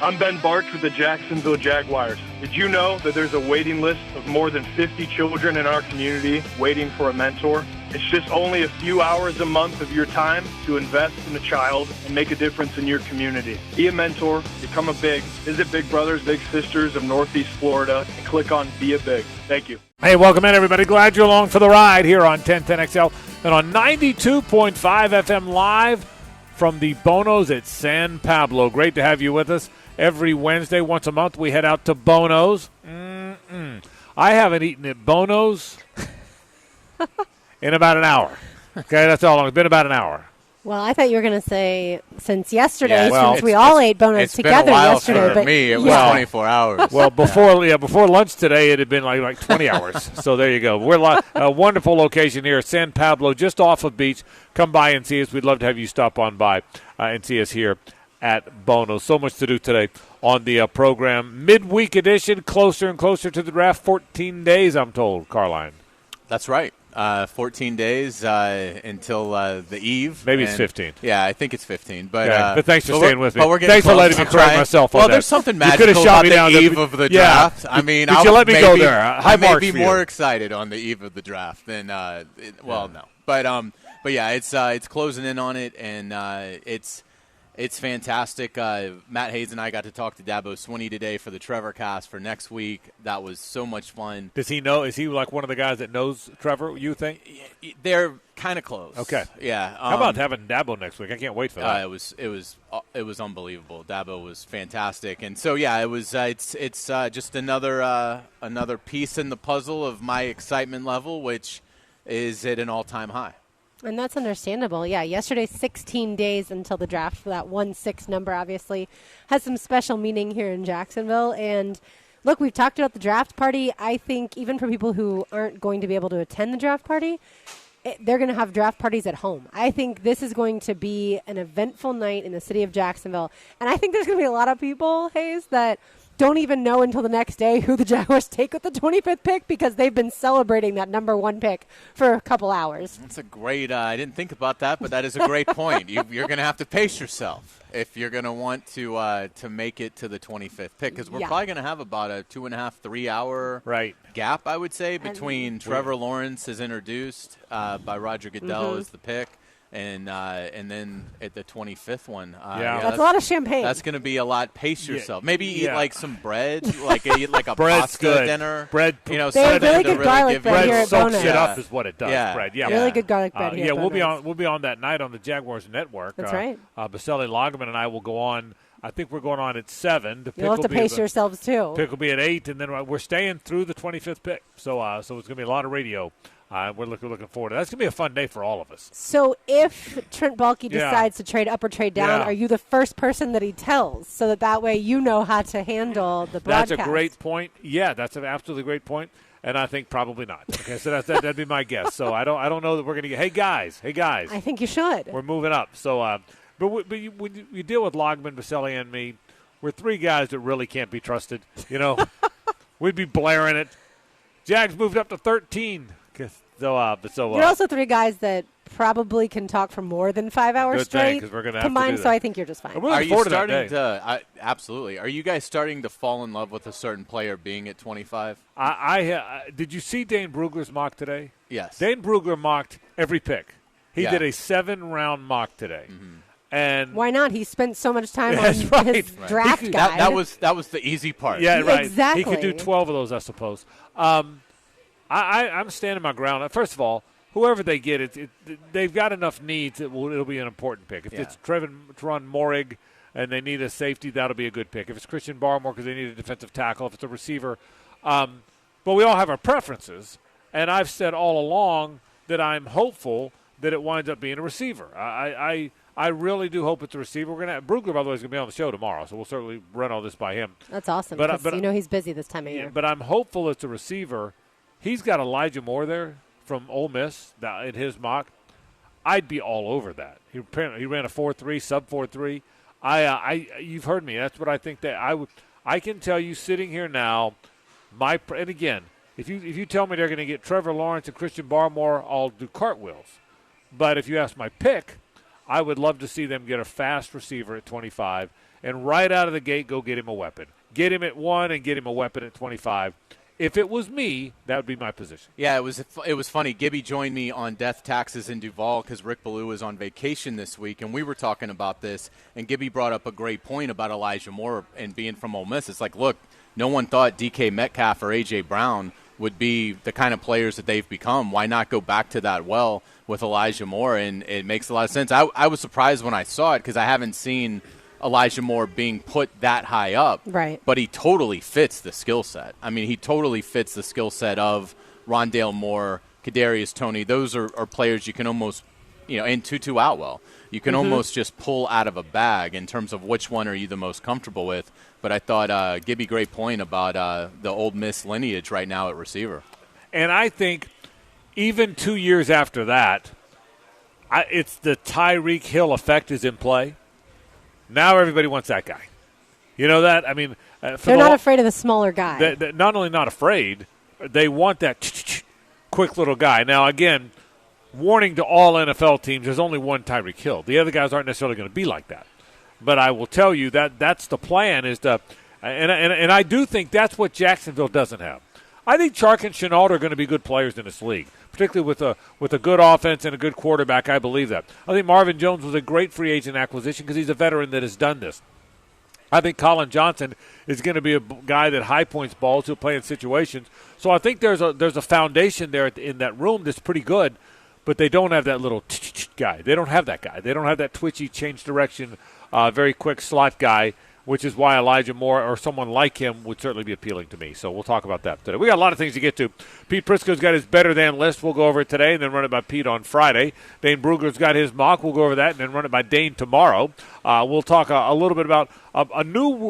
I'm Ben Barks with the Jacksonville Jaguars. Did you know that there's a waiting list of more than 50 children in our community waiting for a mentor? It's just only a few hours a month of your time to invest in a child and make a difference in your community. Be a mentor, become a big. Visit Big Brothers Big Sisters of Northeast Florida and click on Be a Big. Thank you. Hey, welcome in, everybody. Glad you're along for the ride here on 1010XL and on 92.5 FM live from the Bono's at San Pablo. Great to have you with us. Every Wednesday, once a month, we head out to Bono's. I haven't eaten at Bono's in about an hour. Okay, that's all long. It's been about an hour. Well, I thought you were going to say since yesterday, since we all ate Bono's together yesterday. For me, it was 24 hours. Well, before lunch today, it had been like 20 hours. So there you go. We're a wonderful location here at San Pablo, just off of beach. Come by and see us. We'd love to have you stop on by and see us here at Bono's. So much to do today on the program. Midweek edition, closer and closer to the draft. 14 days, I'm told, Carline. That's right. 14 days until the eve. Maybe it's 15. Yeah, I think it's 15. But thanks for staying with me. Thanks for letting me correct myself on that. Well, there's something magical about the eve of the draft. I mean, Could you let me go there? I may be more excited on the eve of the draft than no. But yeah, it's closing in on it, and it's fantastic. Matt Hayes and I got to talk to Dabo Swinney today for the Trevor cast for next week. That was so much fun. Does he know? Is he like one of the guys that knows Trevor, you think? They're kind of close. Okay. Yeah. How about having Dabo next week? I can't wait for that. It was unbelievable. Dabo was fantastic. And so, yeah, it was it's just another piece in the puzzle of my excitement level, which is at an all-time high. And that's understandable. Yeah, yesterday, 16 days until the draft. For that 1-6 number, obviously, has some special meaning here in Jacksonville. And look, we've talked about the draft party. I think even for people who aren't going to be able to attend the draft party, they're going to have draft parties at home. I think this is going to be an eventful night in the city of Jacksonville. And I think there's going to be a lot of people, Hayes, that don't even know until the next day who the Jaguars take with the 25th pick because they've been celebrating that number one pick for a couple hours. That's a great I didn't think about that, but that is a great point. You're going to have to pace yourself if you're going to want to make it to the 25th pick because we're probably going to have about a 2.5, 3 hour gap, I would say, between Trevor Lawrence is introduced by Roger Goodell as the pick. And then at the 25th one, that's a lot of champagne. That's going to be a lot. Pace yourself. Maybe eat like some bread, like a pasta dinner. Bread, they have really good garlic bread here at Bono's. Soaks it up is what it does. Yeah. Bread, really good garlic bread here. Yeah, we'll be on that night on the Jaguars Network. That's right. Baselli Lagerman and I will go on. I think we're going on at 7. You'll have to pace yourselves too. Pick will be at 8, and then we're staying through the 25th pick. So it's going to be a lot of radio. We're looking forward to that. That's going to be a fun day for all of us. So if Trent Baalke decides to trade up or trade down, are you the first person that he tells so that way you know how to handle the broadcast? That's a great point. Yeah, that's an absolutely great point. And I think probably not. Okay, so that'd be my guess. So I don't know that we're going to get, hey guys. I think you should. We're moving up. So, when you deal with Logman, Baselli, and me, we're 3 guys that really can't be trusted. You know, we'd be blaring it. Jags moved up to 13. You're also 3 guys that probably can talk for more than 5 hours straight combined, so I think you're just fine. Are you starting to absolutely? Are you guys starting to fall in love with a certain player being at 25? Did you see Dane Brugler's mock today? Yes. Dane Brugler mocked every pick. He did a 7-round mock today. Mm-hmm. And why not? He spent so much time on his draft guide. That was the easy part. Yeah, right. Exactly. He could do 12 of those, I suppose. I'm standing my ground. First of all, whoever they get, they've got enough needs. It'll be an important pick. If it's Teron Morig and they need a safety, that'll be a good pick. If it's Christian Barmore because they need a defensive tackle, if it's a receiver. But we all have our preferences, and I've said all along that I'm hopeful that it winds up being a receiver. I really do hope it's a receiver. We're gonna Brugler, by the way, is going to be on the show tomorrow, so we'll certainly run all this by him. That's awesome, but he's busy this time of year. But I'm hopeful it's a receiver. He's got Elijah Moore there from Ole Miss in his mock. I'd be all over that. He ran a 4.3, sub 4.3. You've heard me. That's what I think that I would. I can tell you sitting here now, and again, if you tell me they're going to get Trevor Lawrence and Christian Barmore, I'll do cartwheels. But if you ask my pick, I would love to see them get a fast receiver at 25 and right out of the gate go get him a weapon. Get him at 1 and get him a weapon at 25. If it was me, that would be my position. Yeah, it was funny. Gibby joined me on Death Taxes in Duval because Rick Ballou was on vacation this week, and we were talking about this, and Gibby brought up a great point about Elijah Moore and being from Ole Miss. It's like, look, no one thought DK Metcalf or A.J. Brown would be the kind of players that they've become. Why not go back to that well with Elijah Moore? And it makes a lot of sense. I was surprised when I saw it because I haven't seen Elijah Moore being put that high up. Right. But he totally fits the skill set. I mean, he totally fits the skill set of Rondale Moore, Kadarius Toney. Those are players you can almost, and Tutu Atwell. You can almost just pull out of a bag in terms of which one are you the most comfortable with. But I thought Gibby, great point about the Ole Miss lineage right now at receiver. And I think even 2 years after that, it's the Tyreek Hill effect is in play. Now everybody wants that guy. You know that? I mean, they're not afraid of the smaller guy. They're not only not afraid, they want that quick little guy. Now, again, warning to all NFL teams, there's only one Tyreek Hill. The other guys aren't necessarily going to be like that. But I will tell you that's the plan is to and I do think that's what Jacksonville doesn't have. I think Chark and Shenault are going to be good players in this league, particularly with a good offense and a good quarterback. I believe that. I think Marvin Jones was a great free agent acquisition because he's a veteran that has done this. I think Colin Johnson is going to be a guy that high points balls. He'll play in situations. So I think there's a foundation there in that room that's pretty good, but they don't have that little guy. They don't have that guy. They don't have that twitchy, change direction, very quick slot guy, which is why Elijah Moore or someone like him would certainly be appealing to me. So we'll talk about that today. We got a lot of things to get to. Pete Prisco's got his better than list. We'll go over it today and then run it by Pete on Friday. Dane Brugler's got his mock. We'll go over that and then run it by Dane tomorrow. We'll talk a little bit about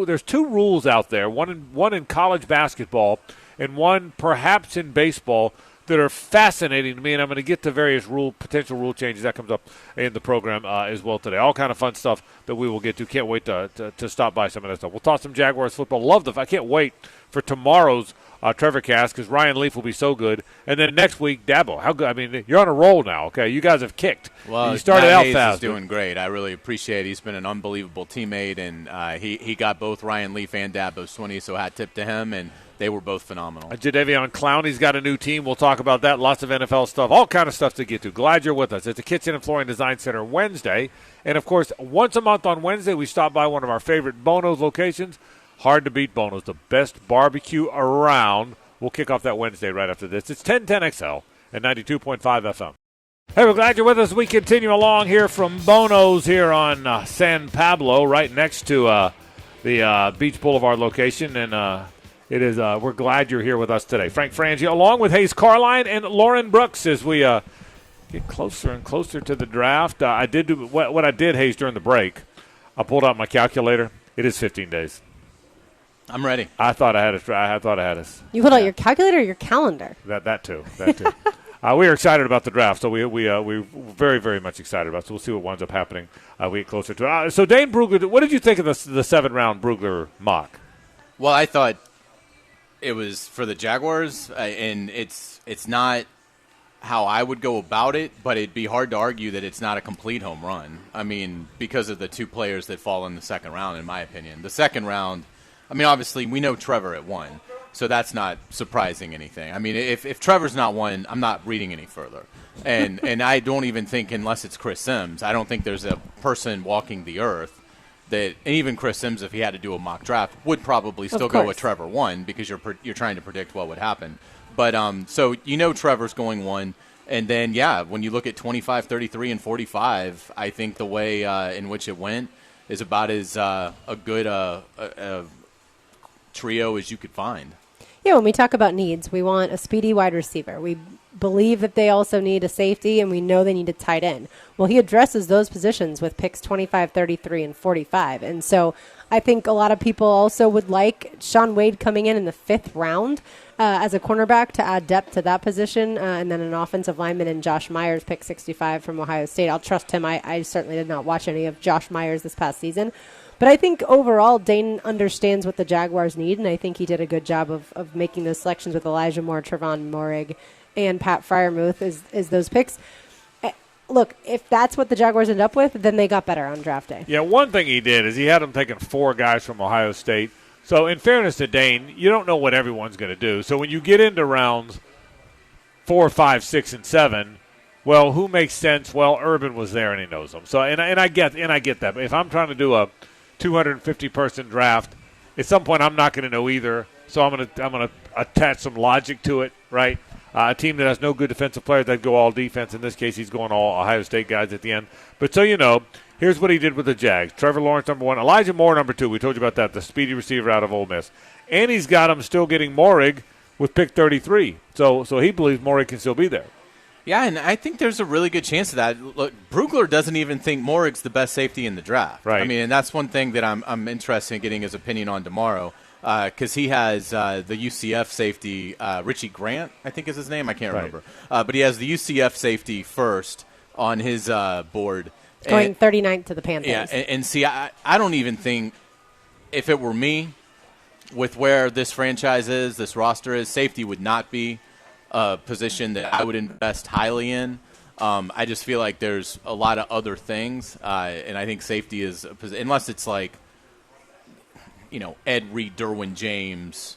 there's two rules out there, one in college basketball and one perhaps in baseball that are fascinating to me, and I'm going to get to various potential rule changes. That comes up in the program as well today. All kind of fun stuff that we will get to. Can't wait to stop by some of that stuff. We'll talk some Jaguars football. I can't wait for tomorrow's Trevor Cast because Ryan Leaf will be so good. And then next week, Dabo. How good? I mean, you're on a roll now, okay? You guys have kicked. Well, you started Matt out Hayes fast. Is doing great. I really appreciate it. He's been an unbelievable teammate, and he got both Ryan Leaf and Dabo's 20, so hat tip to him, and they were both phenomenal. Jadeveon Clowney's got a new team. We'll talk about that. Lots of NFL stuff. All kind of stuff to get to. Glad you're with us. It's the Kitchen and Flooring Design Center Wednesday. And, of course, once a month on Wednesday, we stop by one of our favorite Bono's locations. Hard to beat Bono's, the best barbecue around. We'll kick off that Wednesday right after this. It's 1010XL and 92.5 FM. Hey, we're glad you're with us. We continue along here from Bono's here on San Pablo, right next to the Beach Boulevard location. And it is. We're glad you're here with us today. Frank Frangia, along with Hayes Carline and Lauren Brooks, as we get closer and closer to the draft. I did do what I did, Hayes, during the break. I pulled out my calculator. It is 15 days. I'm ready. I thought I had us. You pulled out your calculator or your calendar? That too. We are excited about the draft, so we're very, very much excited about it. So we'll see what winds up happening. We get closer to it. So Dane Brugler, what did you think of the 7th-round Brugler mock? Well, I thought it was for the Jaguars, and it's not how I would go about it, but it'd be hard to argue that it's not a complete home run. I mean, because of the two players that fall in the 2nd round, in my opinion. The 2nd round, I mean, obviously, we know Trevor at 1, so that's not surprising anything. I mean, if Trevor's not 1, I'm not reading any further. And I don't even think, unless it's Chris Sims, I don't think there's a person walking the earth that, and even Chris Sims, if he had to do a mock draft, would probably still go with Trevor 1 because you're trying to predict what would happen. But so Trevor's going 1. And then, when you look at 25, 33, and 45, I think the way in which it went is about as a good trio as you could find. Yeah, when we talk about needs, we want a speedy wide receiver. We believe that they also need a safety, and we know they need a tight end. Well, he addresses those positions with picks 25, 33, and 45. And so I think a lot of people also would like Shaun Wade coming in the 5th round as a cornerback to add depth to that position, and then an offensive lineman in Josh Myers, pick 65 from Ohio State. I'll trust him. I certainly did not watch any of Josh Myers this past season. But I think overall, Dane understands what the Jaguars need, and I think he did a good job of making those selections with Elijah Moore, Trevon Moehrig, and Pat Freiermuth as those picks. look, if that's what the Jaguars end up with, then they got better on draft day. Yeah, one thing he did is he had them taking 4 guys from Ohio State. So in fairness to Dane, you don't know what everyone's going to do. So when you get into rounds 4, 5, 6, and 7, well, who makes sense? Well, Urban was there and he knows them. So and I get that. But if I'm trying to do a 250-person draft, at some point I'm not going to know either. So I'm going to attach some logic to it, right? A team that has no good defensive players, that go all defense. In this case, he's going all Ohio State guys at the end. But so you know, here's what he did with the Jags. Trevor Lawrence, number 1. Elijah Moore, number 2. We told you about that, the speedy receiver out of Ole Miss. And he's got him still getting Moehrig with pick 33. So he believes Moehrig can still be there. Yeah, and I think there's a really good chance of that. Look, Brugler doesn't even think Moehrig's the best safety in the draft. Right. I mean, and that's one thing that I'm interested in getting his opinion on tomorrow. Because he has the UCF safety, Richie Grant, I think is his name. I can't remember. But he has the UCF safety first on his board. Going 39th to the Panthers. Yeah, and see, I don't even think, if it were me, with where this franchise is, this roster is, safety would not be a position that I would invest highly in. I just feel like there's a lot of other things, and I think safety is, unless it's like, Ed Reed, Derwin James,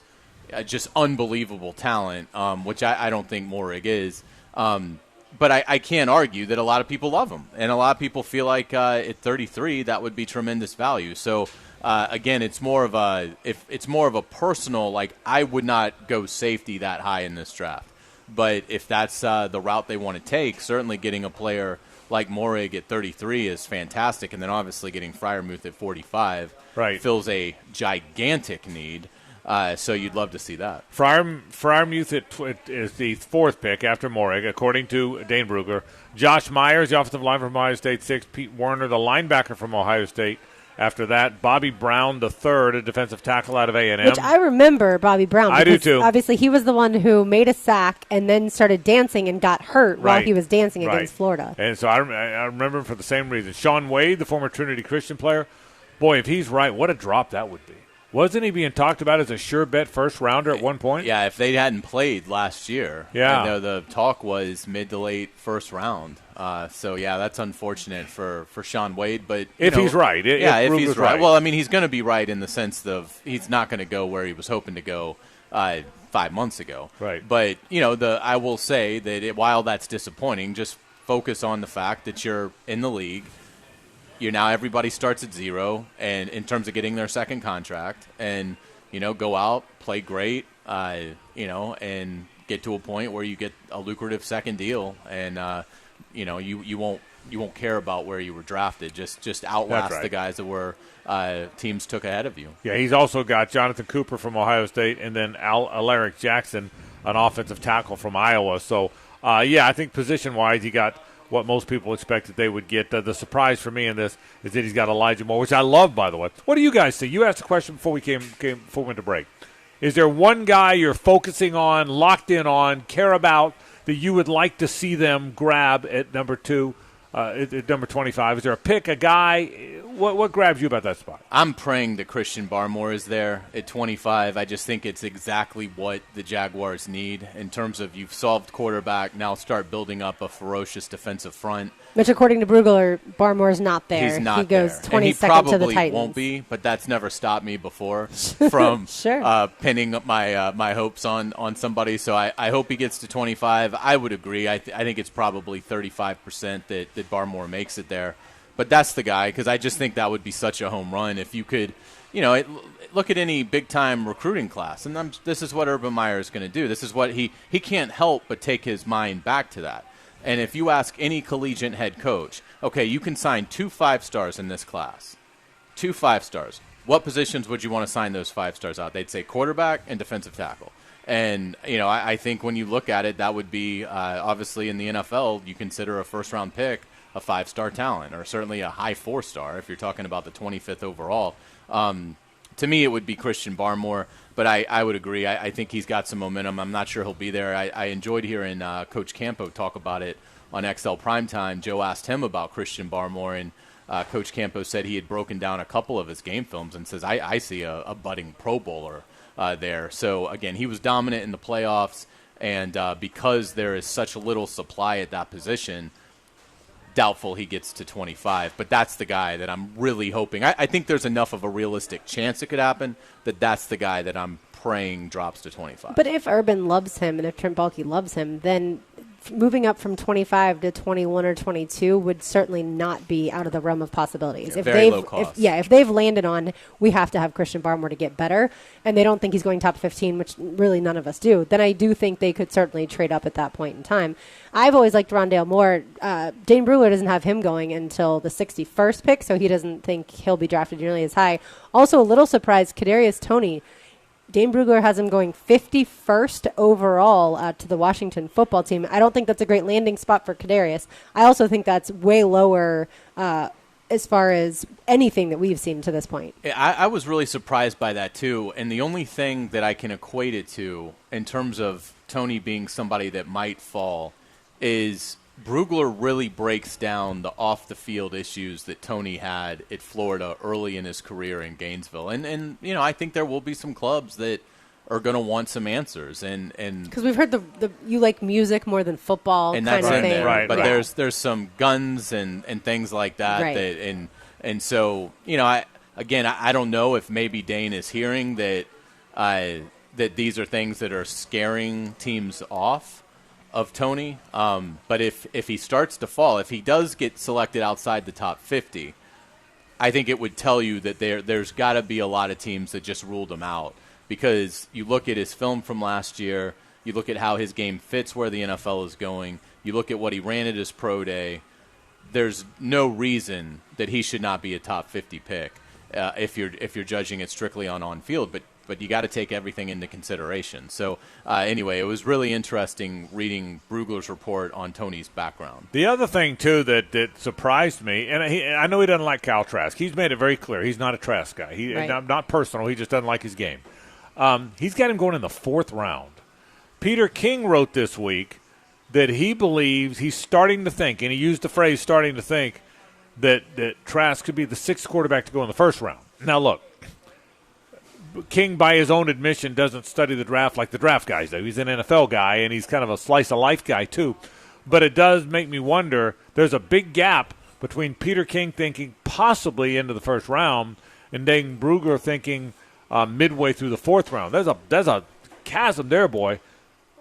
just unbelievable talent, which I don't think Moehrig is. But I can't argue that a lot of people love him, and a lot of people feel like at 33 that would be tremendous value. So again, it's more of a personal, like, I would not go safety that high in this draft. But if that's the route they want to take, certainly getting a player like Moehrig at 33 is fantastic, and then obviously getting Freiermuth at 45 fills a gigantic need. So you'd love to see that. Freiermuth is the 4th pick after Moehrig, according to Dane Brugler. Josh Myers, the offensive lineman from Ohio State, 6. Pete Werner, the linebacker from Ohio State. After that, Bobby Brown, the 3rd, a defensive tackle out of A&M. Which I remember Bobby Brown. I do too. Obviously, he was the one who made a sack and then started dancing and got hurt while he was dancing against Florida. And so I remember him for the same reason. Sean Wade, the former Trinity Christian player. Boy, if he's right, what a drop that would be. Wasn't he being talked about as a sure bet first rounder at one point? Yeah, if they hadn't played last year. Yeah. I know the talk was mid to late first round. So, yeah, that's unfortunate for Sean Wade. But if he's right. If he's right. Well, I mean, he's going to be right in the sense of he's not going to go where he was hoping to go 5 months ago. Right. But, I will say that while that's disappointing, just focus on the fact that you're in the league. Now everybody starts at 0, and in terms of getting their second contract, and go out, play great, and get to a point where you get a lucrative second deal, and you won't care about where you were drafted. Just outlast the guys that were teams took ahead of you. Yeah, he's also got Jonathan Cooper from Ohio State, and then Alaric Jackson, an offensive tackle from Iowa. So I think position wise, he got what most people expected they would get. The surprise for me in this is that he's got Elijah Moore, which I love, by the way. What do you guys see? You asked the question before we went to break. Is there one guy you're focusing on, locked in on, care about, that you would like to see them grab at number 2, at number 25? Is there a pick, a guy? What grabs you about that spot? I'm praying that Christian Barmore is there at 25. I just think it's exactly what the Jaguars need in terms of you've solved quarterback, now start building up a ferocious defensive front. Which, according to Brugler, Barmore's not there. He's not he goes there. 22nd and he probably to the Titans. Won't be, but that's never stopped me before from pinning my hopes on somebody. So I hope he gets to 25. I would agree. I think it's probably 35% that Barmore makes it there. But that's the guy, because I just think that would be such a home run if you could, look at any big-time recruiting class. And this is what Urban Meyer is going to do. This is what he can't help but take his mind back to that. And if you ask any collegiate head coach, okay, you can sign 2 5-stars in this class, 2 5-stars. What positions would you want to sign those 5-stars out? They'd say quarterback and defensive tackle. And, I think when you look at it, that would be obviously in the NFL, you consider a first-round pick a 5-star talent, or certainly a high 4-star if you're talking about the 25th overall. To me, it would be Christian Barmore, but I would agree. I think he's got some momentum. I'm not sure he'll be there. I enjoyed hearing Coach Campo talk about it on XL Primetime. Joe asked him about Christian Barmore, and Coach Campo said he had broken down a couple of his game films and says, I see a budding Pro Bowler there. So, again, he was dominant in the playoffs, and because there is such little supply at that position, doubtful he gets to 25. But that's the guy that I'm really hoping. I think there's enough of a realistic chance it could happen that's the guy that I'm praying drops to 25. But if Urban loves him and if Trent Baalke loves him, then moving up from 25 to 21 or 22 would certainly not be out of the realm of possibilities. Yeah, very low cost. If they've landed on, we have to have Christian Barmore to get better, and they don't think he's going top 15, which really none of us do, then I do think they could certainly trade up at that point in time. I've always liked Rondale Moore. Dane Brugler doesn't have him going until the 61st pick, so he doesn't think he'll be drafted nearly as high. Also, a little surprised, Kadarius Toney. Dane Brugler has him going 51st overall to the Washington football team. I don't think that's a great landing spot for Kadarius. I also think that's way lower as far as anything that we've seen to this point. I was really surprised by that, too. And the only thing that I can equate it to in terms of Toney being somebody that might fall is Brugler really breaks down the off-the-field issues that Toney had at Florida early in his career in Gainesville. And you know, I think there will be some clubs that are going to want some answers. And because we've heard the you like music more than football and kind that's of in thing. there. Right, but right. there's some guns and things like that. Right. And so, you know, I don't know if maybe Dane is hearing that that these are things that are scaring teams off of Toney, but if he starts to fall, if he does get selected outside the top 50, I think it would tell you that there's got to be a lot of teams that just ruled him out, because you look at his film from last year, you look at how his game fits where the NFL is going, you look at what he ran at his pro day, there's no reason that he should not be a top 50 pick if you're judging it strictly on field, but you got to take everything into consideration. So anyway, it was really interesting reading Brugler's report on Toney's background. The other thing, too, that surprised me, and I know he doesn't like Kyle Trask. He's made it very clear. He's not a Trask guy. Right. Not personal. He just doesn't like his game. He's got him going in the 4th round. Peter King wrote this week that he believes he's starting to think, and he used the phrase starting to think, that Trask could be the 6th quarterback to go in the 1st round. Now, look, King, by his own admission, doesn't study the draft like the draft guys do. He's an NFL guy, and he's kind of a slice-of-life guy, too. But it does make me wonder, there's a big gap between Peter King thinking possibly into the 1st round and Dane Brugler thinking midway through the 4th round. There's a chasm there, boy.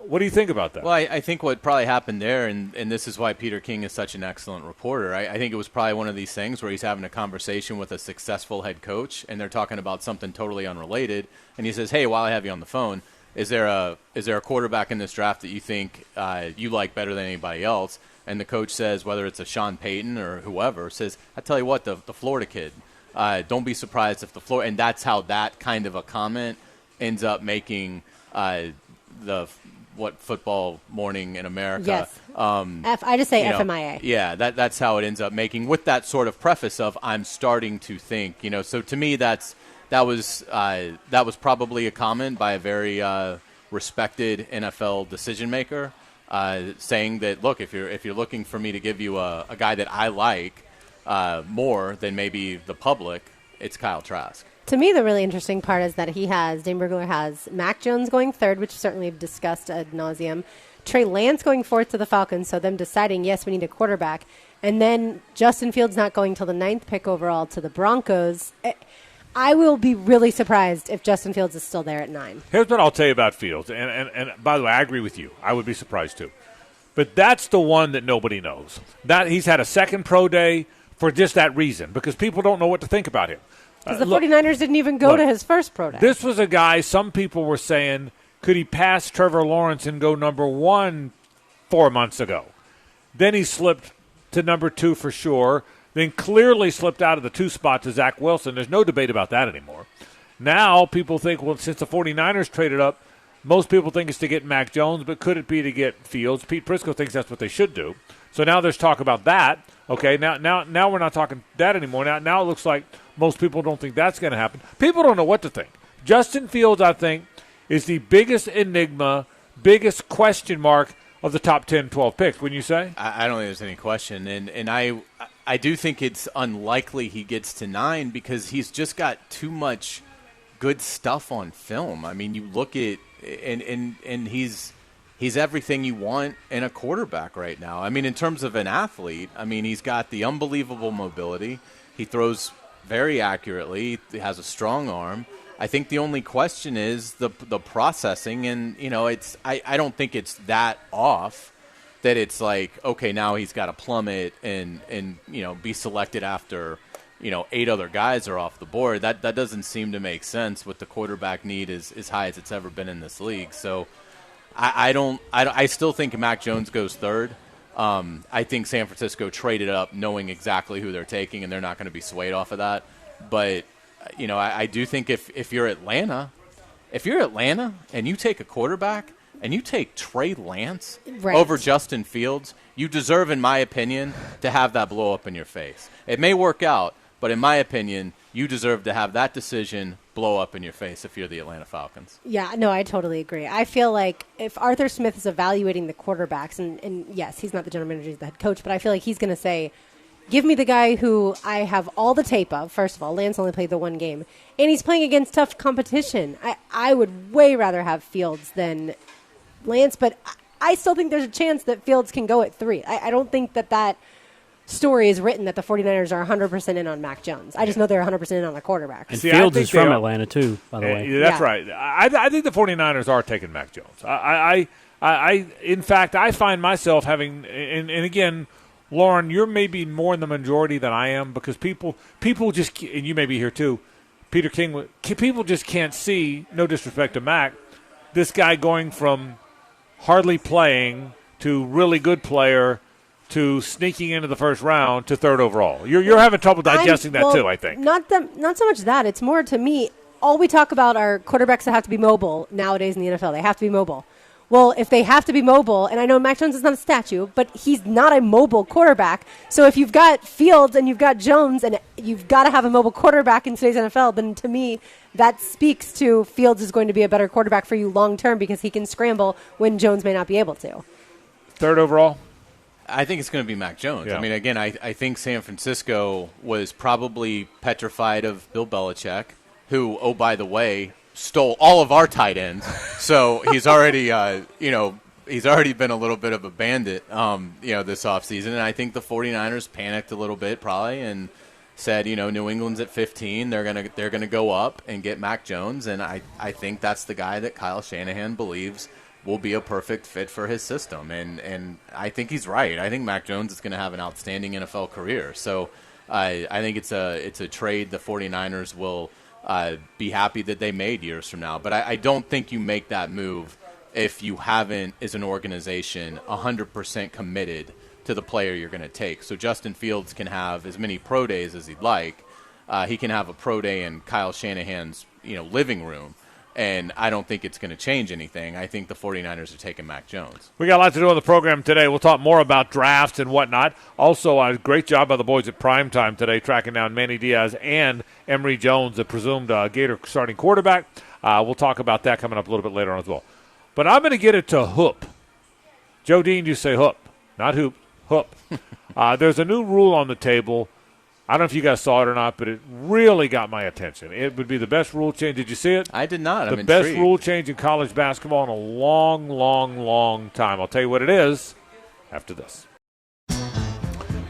What do you think about that? Well, I think what probably happened there, and this is why Peter King is such an excellent reporter, I think it was probably one of these things where he's having a conversation with a successful head coach, and they're talking about something totally unrelated, and he says, hey, while I have you on the phone, is there a quarterback in this draft that you think you like better than anybody else? And the coach says, whether it's a Sean Payton or whoever, says, I tell you what, the Florida kid, don't be surprised if the Florida, and that's how that kind of a comment ends up making what Football Morning in America. Yes. I just say FMIA. Yeah, that's how it ends up making, with that sort of preface of I'm starting to think. You know, so to me that was probably a comment by a very respected NFL decision maker, saying that, look, if you're looking for me to give you a guy that I like more than maybe the public, it's Kyle Trask. To me, the really interesting part is that Dane Brugler has Mac Jones going 3rd, which certainly we've discussed ad nauseum. Trey Lance going 4th to the Falcons, so them deciding, yes, we need a quarterback. And then Justin Fields not going till the 9th pick overall to the Broncos. I will be really surprised if Justin Fields is still there at 9. Here's what I'll tell you about Fields. And by the way, I agree with you. I would be surprised, too. But that's the one that nobody knows. That he's had a 2nd pro day for just that reason, because people don't know what to think about him. Because the 49ers didn't even go to his 1st pro day. This was a guy, some people were saying, could he pass Trevor Lawrence and go number 1 4 months ago? Then he slipped to number 2 for sure, then clearly slipped out of the 2 spot to Zach Wilson. There's no debate about that anymore. Now people think, well, since the 49ers traded up, most people think it's to get Mac Jones, but could it be to get Fields? Pete Prisco thinks that's what they should do. So now there's talk about that. Okay, now we're not talking that anymore. Now it looks like most people don't think that's going to happen. People don't know what to think. Justin Fields, I think, is the biggest enigma, biggest question mark of the top 10, 12 picks, wouldn't you say? I don't think there's any question. And I do think it's unlikely he gets to 9 because he's just got too much good stuff on film. I mean, you look at and he he's everything you want in a quarterback right now. I mean, in terms of an athlete, I mean, he's got the unbelievable mobility. He throws very accurately. He has a strong arm. I think the only question is the processing, and I don't think it's that off that it's like, okay, now he's got to plummet and be selected after 8 other guys are off the board. That doesn't seem to make sense with the quarterback need as high as it's ever been in this league. So I still think Mac Jones goes third. I think San Francisco traded up knowing exactly who they're taking, and they're not going to be swayed off of that. But I do think if you're Atlanta and you take a quarterback and you take Trey Lance over Justin Fields, you deserve, in my opinion, to have that blow up in your face. It may work out, but in my opinion, you deserve to have that decision blow up in your face if you're the Atlanta Falcons. Yeah, no, I totally agree. I feel like if Arthur Smith is evaluating the quarterbacks, and yes, he's not the general manager, he's the head coach, but I feel like he's going to say, give me the guy who I have all the tape of. First of all, Lance only played the one game, and he's playing against tough competition. I would way rather have Fields than Lance, but I still think there's a chance that Fields can go at 3. I don't think that story is written that the 49ers are 100% in on Mac Jones. I just know they're 100% in on a quarterback. And Fields is from Atlanta, too, by the way. That's right. I think the 49ers are taking Mac Jones. In fact, I find myself having, and again, Lauren, you're maybe more in the majority than I am, because people just, and you may be here too, Peter King, people just can't see, no disrespect to Mac, this guy going from hardly playing to really good player to sneaking into the first round to third overall. You're having trouble digesting that too, I think. Not so much that. It's more, to me, all we talk about are quarterbacks that have to be mobile nowadays in the NFL. They have to be mobile. Well, if they have to be mobile, and I know Mac Jones is not a statue, but he's not a mobile quarterback. So if you've got Fields and you've got Jones and you've got to have a mobile quarterback in today's NFL, then to me, that speaks to Fields is going to be a better quarterback for you long term because he can scramble when Jones may not be able to. Third overall? I think it's going to be Mac Jones. Yeah. I mean, again, I think San Francisco was probably petrified of Bill Belichick, who, oh, by the way, stole all of our tight ends. So he's already, he's already been a little bit of a bandit, this offseason. And I think the 49ers panicked a little bit probably and said, New England's at 15. They're gonna go up and get Mac Jones. And I think that's the guy that Kyle Shanahan believes will be a perfect fit for his system. And I think he's right. I think Mac Jones is going to have an outstanding NFL career. So I think it's a trade the 49ers will be happy that they made years from now. But I don't think you make that move if you haven't, as an organization, 100% committed to the player you're going to take. So Justin Fields can have as many pro days as he'd like. He can have a pro day in Kyle Shanahan's living room. And I don't think it's going to change anything. I think the 49ers are taking Mac Jones. We got a lot to do on the program today. We'll talk more about drafts and whatnot. Also, a great job by the boys at Primetime today, tracking down Manny Diaz and Emory Jones, the presumed Gator starting quarterback. We'll talk about that coming up a little bit later on as well. But I'm going to get it to Hoop. Joe Dean, you say Hoop, not Hoop, Hoop. There's a new rule on the table. I don't know if you guys saw it or not, but it really got my attention. It would be the best rule change. Did you see it? I did not. The best rule change in college basketball in a long, long, long time. I'll tell you what it is after this.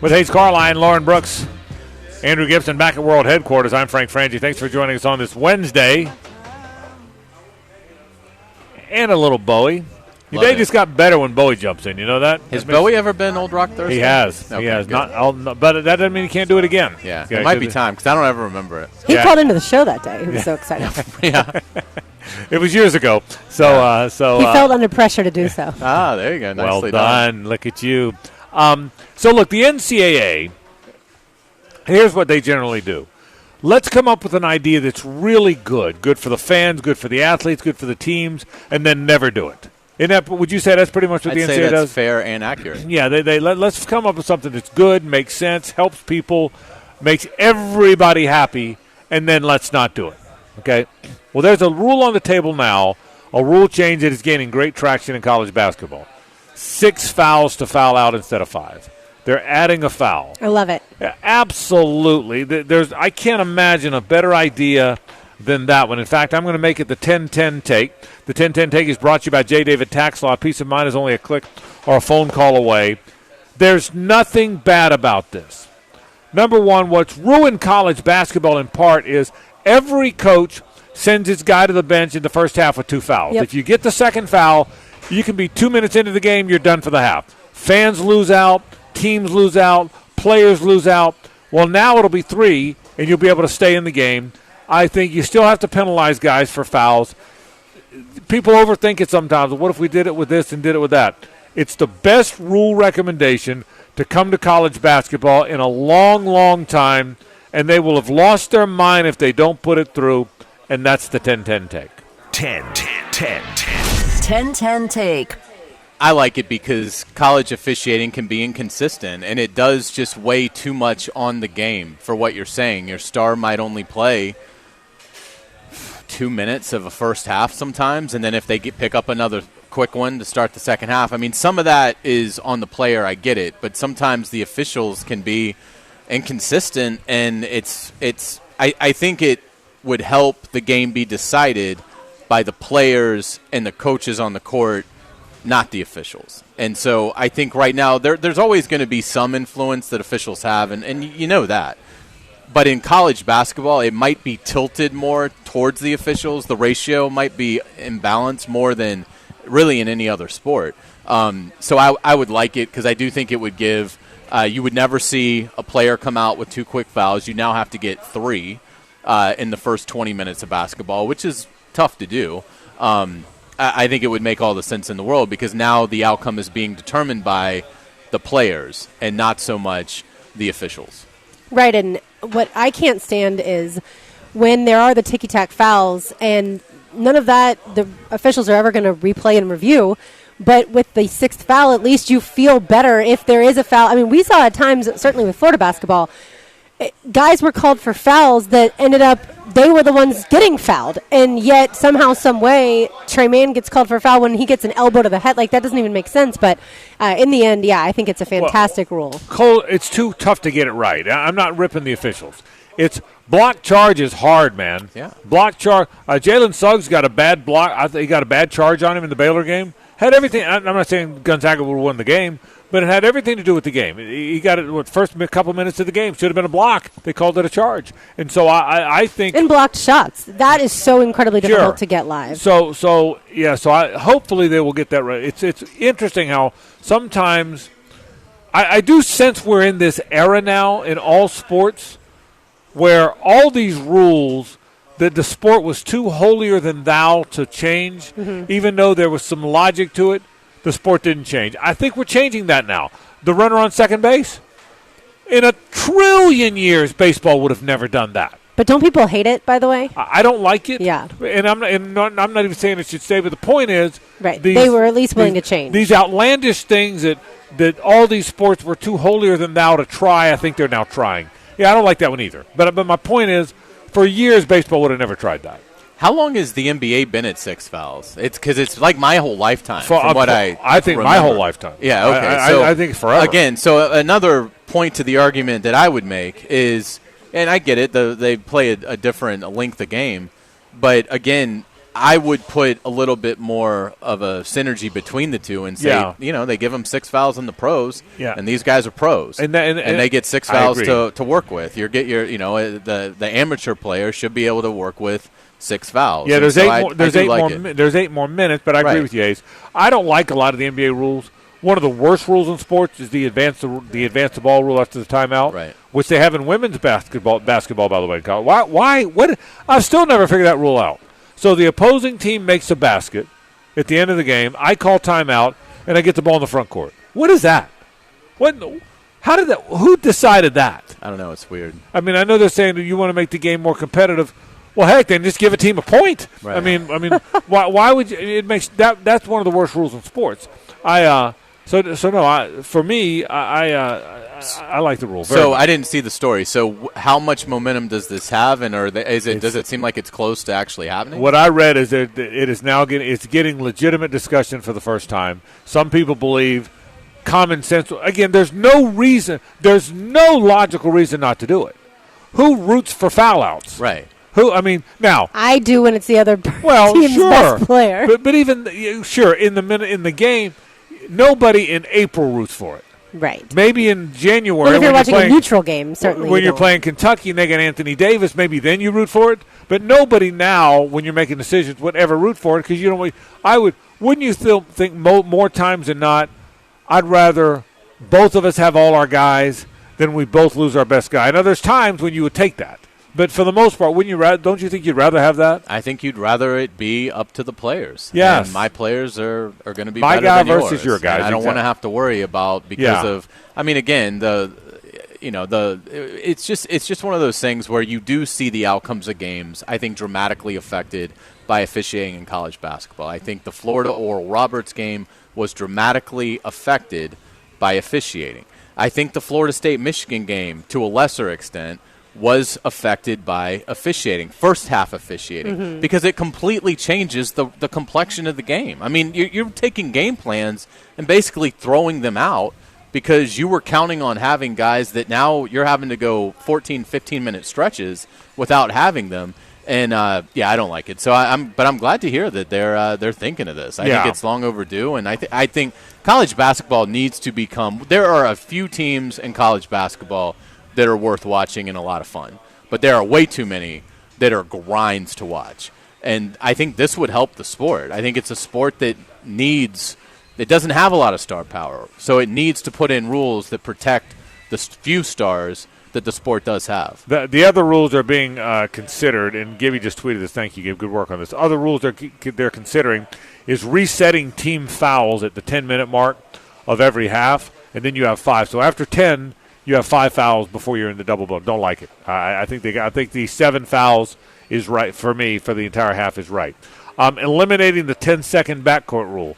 With Hayes Carline, Lauren Brooks, Andrew Gibson back at World Headquarters, I'm Frank Frangie. Thanks for joining us on this Wednesday. And a little Bowie. Your day just got better when Bowie jumps in. You know that? Has Bowie ever been Old Rock Thursday? He has. Okay, he has. Good. But that doesn't mean he can't do it again. Yeah. It might be time because I don't ever remember it. He called into the show that day. He was so excited. Yeah. It was years ago. So he felt under pressure to do so. There you go. Nicely done. Look at you. So look, the NCAA, here's what they generally do. Let's come up with an idea that's really good for the fans, good for the athletes, good for the teams, and then never do it. Would you say that's pretty much what the NCAA does? I'd say that's fair and accurate. Yeah, let's come up with something that's good, makes sense, helps people, makes everybody happy, and then let's not do it. Okay? Well, there's a rule on the table now, a rule change that is gaining great traction in college basketball. 6 fouls to foul out instead of 5. They're adding a foul. I love it. Yeah, absolutely. I can't imagine a better idea than that one. In fact, I'm going to make it the 10-10 take. The 10-10 take is brought to you by J. David Tax Law. Peace of mind is only a click or a phone call away. There's nothing bad about this. Number one, what's ruined college basketball in part is every coach sends his guy to the bench in the first half with 2 fouls. Yep. If you get the second foul, you can be 2 minutes into the game, you're done for the half. Fans lose out, teams lose out, players lose out. Well, now it'll be 3, and you'll be able to stay in the game. I think you still have to penalize guys for fouls. People overthink it sometimes. What if we did it with this and did it with that? It's the best rule recommendation to come to college basketball in a long, long time, and they will have lost their mind if they don't put it through, and that's the 10-10 take. 10-10 take. I like it because college officiating can be inconsistent, and it does just weigh too much on the game for what you're saying. Your star might only play 2 minutes of a first half sometimes, and then if they pick up another quick one to start the second half. I mean, some of that is on the player, I get it, but sometimes the officials can be inconsistent, and I think it would help the game be decided by the players and the coaches on the court, not the officials. And so I think right now there's always going to be some influence that officials have, and you know that. But in college basketball, it might be tilted more towards the officials. The ratio might be imbalanced more than really in any other sport. So I would like it because I do think it would give you would never see a player come out with 2 quick fouls. You now have to get 3 in the first 20 minutes of basketball, which is tough to do. I think it would make all the sense in the world because now the outcome is being determined by the players and not so much the officials. Right, and what I can't stand is when there are the ticky-tack fouls and none of that the officials are ever going to replay and review. But with the 6th foul, at least you feel better if there is a foul. I mean, we saw at times, certainly with Florida basketball, guys were called for fouls that ended up, they were the ones getting fouled. And yet, somehow, some way, Trey Mann gets called for a foul when he gets an elbow to the head. Like, that doesn't even make sense. But in the end, yeah, I think it's a fantastic rule. Cole, it's too tough to get it right. I'm not ripping the officials. It's block charge is hard, man. Yeah. Block charge. Jalen Suggs got a bad block. I think he got a bad charge on him in the Baylor game. Had everything. I'm not saying Gonzaga would have won the game, but it had everything to do with the game. He got it first couple minutes of the game. Should have been a block. They called it a charge. And so I think. And blocked shots. That is so incredibly difficult to get live. So hopefully they will get that right. It's interesting how sometimes I do sense we're in this era now in all sports where all these rules that the sport was too holier than thou to change, even though there was some logic to it, the sport didn't change. I think we're changing that now. The runner on second base, in a trillion years, baseball would have never done that. But don't people hate it, by the way? I don't like it. Yeah. And I'm not even saying it should stay, but the point is, right. They were at least willing to change. These outlandish things that all these sports were too holier than thou to try, I think they're now trying. Yeah, I don't like that one either. But my point is, for years, baseball would have never tried that. How long has the NBA been at 6 fouls? It's because it's like my whole lifetime. I think remember. My whole lifetime. Yeah, okay. I think forever. Again, so another point to the argument that I would make is, and I get it, they play a different length of game, but again, I would put a little bit more of a synergy between the two and say, they give them 6 fouls in the pros, and these guys are pros, and they get 6 fouls to work with. The amateur player should be able to work with 6 fouls. Yeah, there's 8 more minutes, but I agree with you, Ace. I don't like a lot of the NBA rules. One of the worst rules in sports is the advance the ball rule after the timeout, which they have in women's basketball by the way. Why? What? I've still never figured that rule out. So the opposing team makes a basket at the end of the game. I call timeout, and I get the ball in the front court. What is that? How did that? Who decided that? I don't know. It's weird. I mean, I know they're saying that you want to make the game more competitive. Well, heck, then just give a team a point. Right. I mean, why would you? It makes that's one of the worst rules in sports. For me, I like the rule. So I didn't see the story. So how much momentum does this have, and does it seem like it's close to actually happening? What I read is that it is now getting legitimate discussion for the first time. Some people believe common sense. Again, there's no logical reason not to do it. Who roots for foul outs? Right. Now I do when it's the other team's best player. But even in the game, nobody in April roots for it. Right. Maybe in January. Well, if you're watching a neutral game, certainly. When you're playing Kentucky and they got Anthony Davis, maybe then you root for it. But nobody now, when you're making decisions, would ever root for it because you don't. Wouldn't you still think more times than not? I'd rather both of us have all our guys than we both lose our best guy. Now, there's times when you would take that. But for the most part, don't you think you'd rather have that? I think you'd rather it be up to the players. Yes. And my players are going to be my better guy than yours. versus your guy. I don't want to have to worry about because of. I mean, again, it's just one of those things where you do see the outcomes of games. I think dramatically affected by officiating in college basketball. I think the Florida Oral Roberts game was dramatically affected by officiating. I think the Florida State-Michigan game, to a lesser extent, was affected by officiating, first half officiating, because it completely changes the complexion of the game. I mean, you're taking game plans and basically throwing them out because you were counting on having guys that now you're having to go 14, 15-minute stretches without having them. And, I don't like it. So I'm glad to hear that they're thinking of this. I think it's long overdue, and I think college basketball needs to become – there are a few teams in college basketball that are worth watching and a lot of fun. But there are way too many that are grinds to watch. And I think this would help the sport. I think it's a sport that it doesn't have a lot of star power. So it needs to put in rules that protect the few stars that the sport does have. The other rules are being considered, and Gibby just tweeted this. Thank you, Gibby. Good work on this. Other rules they're considering is resetting team fouls at the 10-minute mark of every half, and then you have 5. So after 10, you have 5 fouls before you're in the double bonus. Don't like it. I think the 7 fouls is right for me for the entire half is right. Eliminating the 10-second backcourt rule.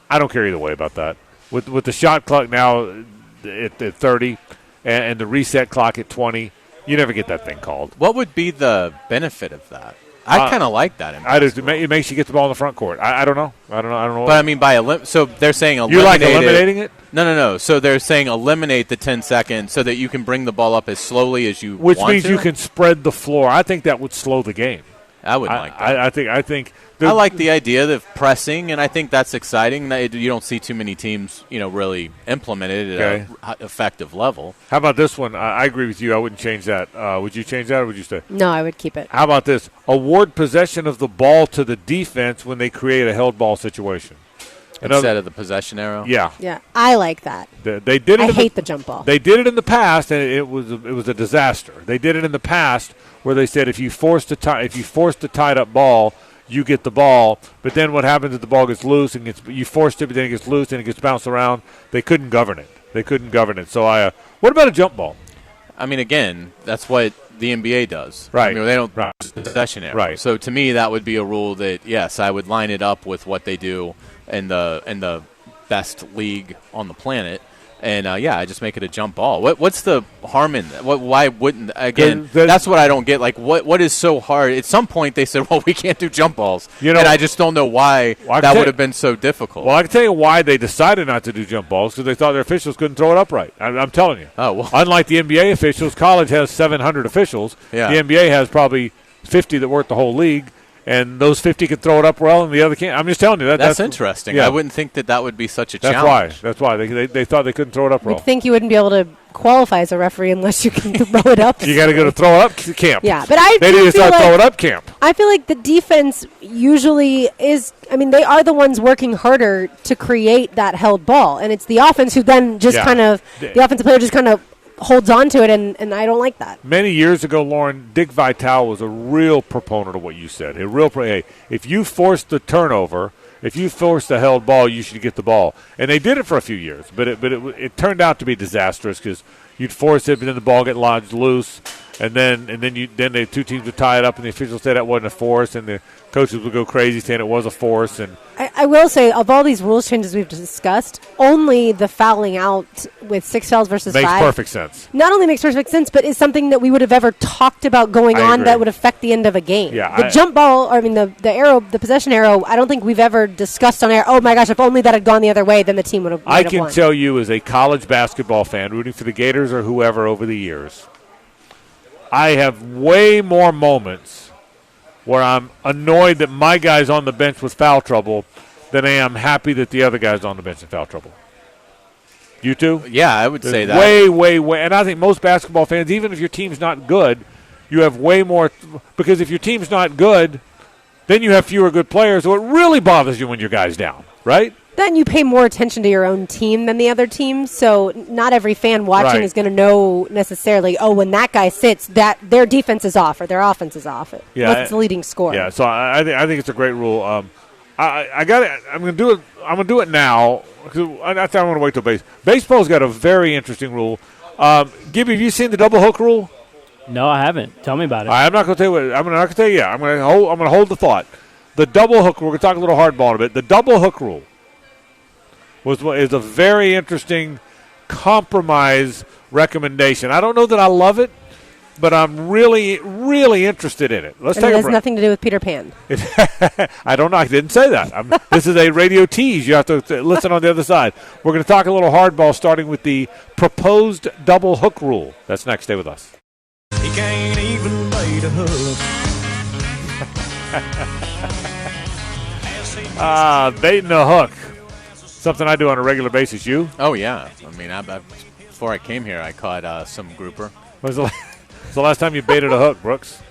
I don't care either way about that. With the shot clock now at 30 and the reset clock at 20, you never get that thing called. What would be the benefit of that? I kind of like that. It makes you get the ball in the front court. I don't know. I don't know. But I mean, so they're saying you like eliminating it? No. So they're saying eliminate the 10 seconds so that you can bring the ball up as slowly as you want to. Which means you can spread the floor. I think that would slow the game. I wouldn't like that. I think. I like the idea of pressing, and I think that's exciting. You don't see too many teams, really implement it at an effective level. How about this one? I agree with you. I wouldn't change that. Would you change that, or would you stay? No, I would keep it. How about this? Award possession of the ball to the defense when they create a held ball situation. Instead of the possession arrow? Yeah. Yeah, I like that. They did it. I hate the jump ball. They did it in the past, and it was a disaster. They did it in the past where they said if you force the tied up ball, you get the ball. But then what happens if the ball gets loose and you forced it, but then it gets loose and it gets bounced around? They couldn't govern it. So what about a jump ball? I mean, again, that's what the NBA does. Right. I mean, they don't possession arrow. Right. So to me, that would be a rule that yes, I would line it up with what they do in the best league on the planet. And, I just make it a jump ball. What's the harm in that? Why wouldn't – again, that's what I don't get. Like, what is so hard? At some point they said, well, we can't do jump balls. And I just don't know why that would have been so difficult. Well, I can tell you why they decided not to do jump balls, because they thought their officials couldn't throw it upright. I'm telling you. Oh, well. Unlike the NBA officials, college has 700 officials. Yeah. The NBA has probably 50 that work the whole league. And those 50 can throw it up well, and the other can't. I'm just telling you. That's interesting. Yeah. I wouldn't think that would be such a challenge. That's why. They thought they couldn't throw it up well. You'd think you wouldn't be able to qualify as a referee unless you can throw it up. You got to go to throw it up camp. Yeah, but they need to start throw it up camp. I feel like the defense usually is. I mean, they are the ones working harder to create that held ball, and it's the offense who then just the offensive player just kind of holds on to it, and I don't like that. Many years ago, Lauren, Dick Vitale was a real proponent of what you said. If you force the turnover, if you force the held ball, you should get the ball. And they did it for a few years, but it turned out to be disastrous because you'd force it, but then the ball get lodged loose, and then the two teams would tie it up, and the officials said that wasn't a force, and the coaches would go crazy saying it was a force. And I will say, of all these rules changes we've discussed, only the fouling out with 6 fouls versus 5 makes perfect sense. Not only makes perfect sense, but is something that we would have ever talked about going on that would affect the end of a game. Yeah, the jump ball, the arrow, the possession arrow, I don't think we've ever discussed on air, oh my gosh, if only that had gone the other way, then the team would have won. I can tell you as a college basketball fan rooting for the Gators or whoever over the years, I have way more moments where I'm annoyed that my guy's on the bench with foul trouble than I am happy that the other guy's on the bench in foul trouble. You too? Yeah, I would say that. Way. And I think most basketball fans, even if your team's not good, you have way more because if your team's not good, then you have fewer good players, so it really bothers you when your guy's down, right? Then you pay more attention to your own team than the other team, so not every fan watching is going to know necessarily, when that guy sits, that their defense is off or their offense is off. Unless it's the leading scorer. Yeah, so I think it's a great rule. I'm going to do it. I'm going to do it now. I want to wait till baseball's got a very interesting rule. Gibby, have you seen the double hook rule? No, I haven't. Tell me about it. I'm not going to tell you what. I'm not going to tell you. I'm going to hold the thought. The double hook. We're going to talk a little hardball in a bit. The double hook rule is a very interesting compromise recommendation. I don't know that I love it, but I'm really, really interested in it. Let's take a break. It has nothing to do with Peter Pan. I don't know. I didn't say that. This is a radio tease. You have to listen on the other side. We're going to talk a little hardball, starting with the proposed double hook rule. That's next. Stay with us. He can't even bait a hook. Baiting a hook. Something I do on a regular basis. You? Oh, yeah. I mean, before I came here, I caught some grouper. When was the last time you baited a hook, Brooks?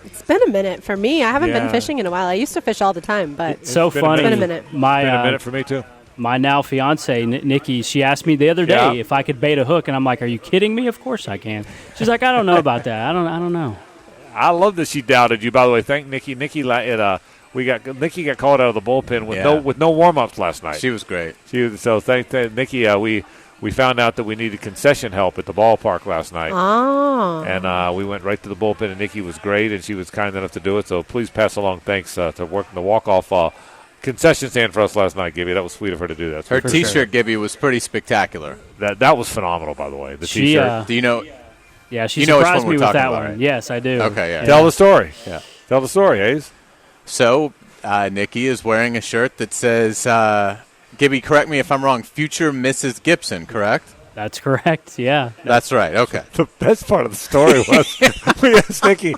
It's been a minute for me. I haven't been fishing in a while. I used to fish all the time, but it's so funny. It's been a minute. It's been a minute for me, too. My now fiance, Nikki, she asked me the other day if I could bait a hook, and I'm like, "Are you kidding me? Of course I can." She's like, "I don't know about that. I don't know." I love that she doubted you. By the way, thank Nikki. Nikki got called out of the bullpen with no warm ups last night. She was great. Thank Nikki. We found out that we needed concession help at the ballpark last night. Oh. And we went right to the bullpen, and Nikki was great, and she was kind enough to do it. So please pass along thanks to working the walk-off concession stand for us last night, Gibby. That was sweet of her to do that. Her T-shirt, Gibby, was pretty spectacular. That was phenomenal, by the way, the T-shirt. Do you know? Yeah, she surprised me with that one. Right? Yes, I do. Okay, yeah. Tell the story. Yeah. Tell the story, Hayes. So Nikki is wearing a shirt that says, Gibby, correct me if I'm wrong, future Mrs. Gibson, correct? That's correct, yeah. That's right, okay. The best part of the story was we asked Nikki,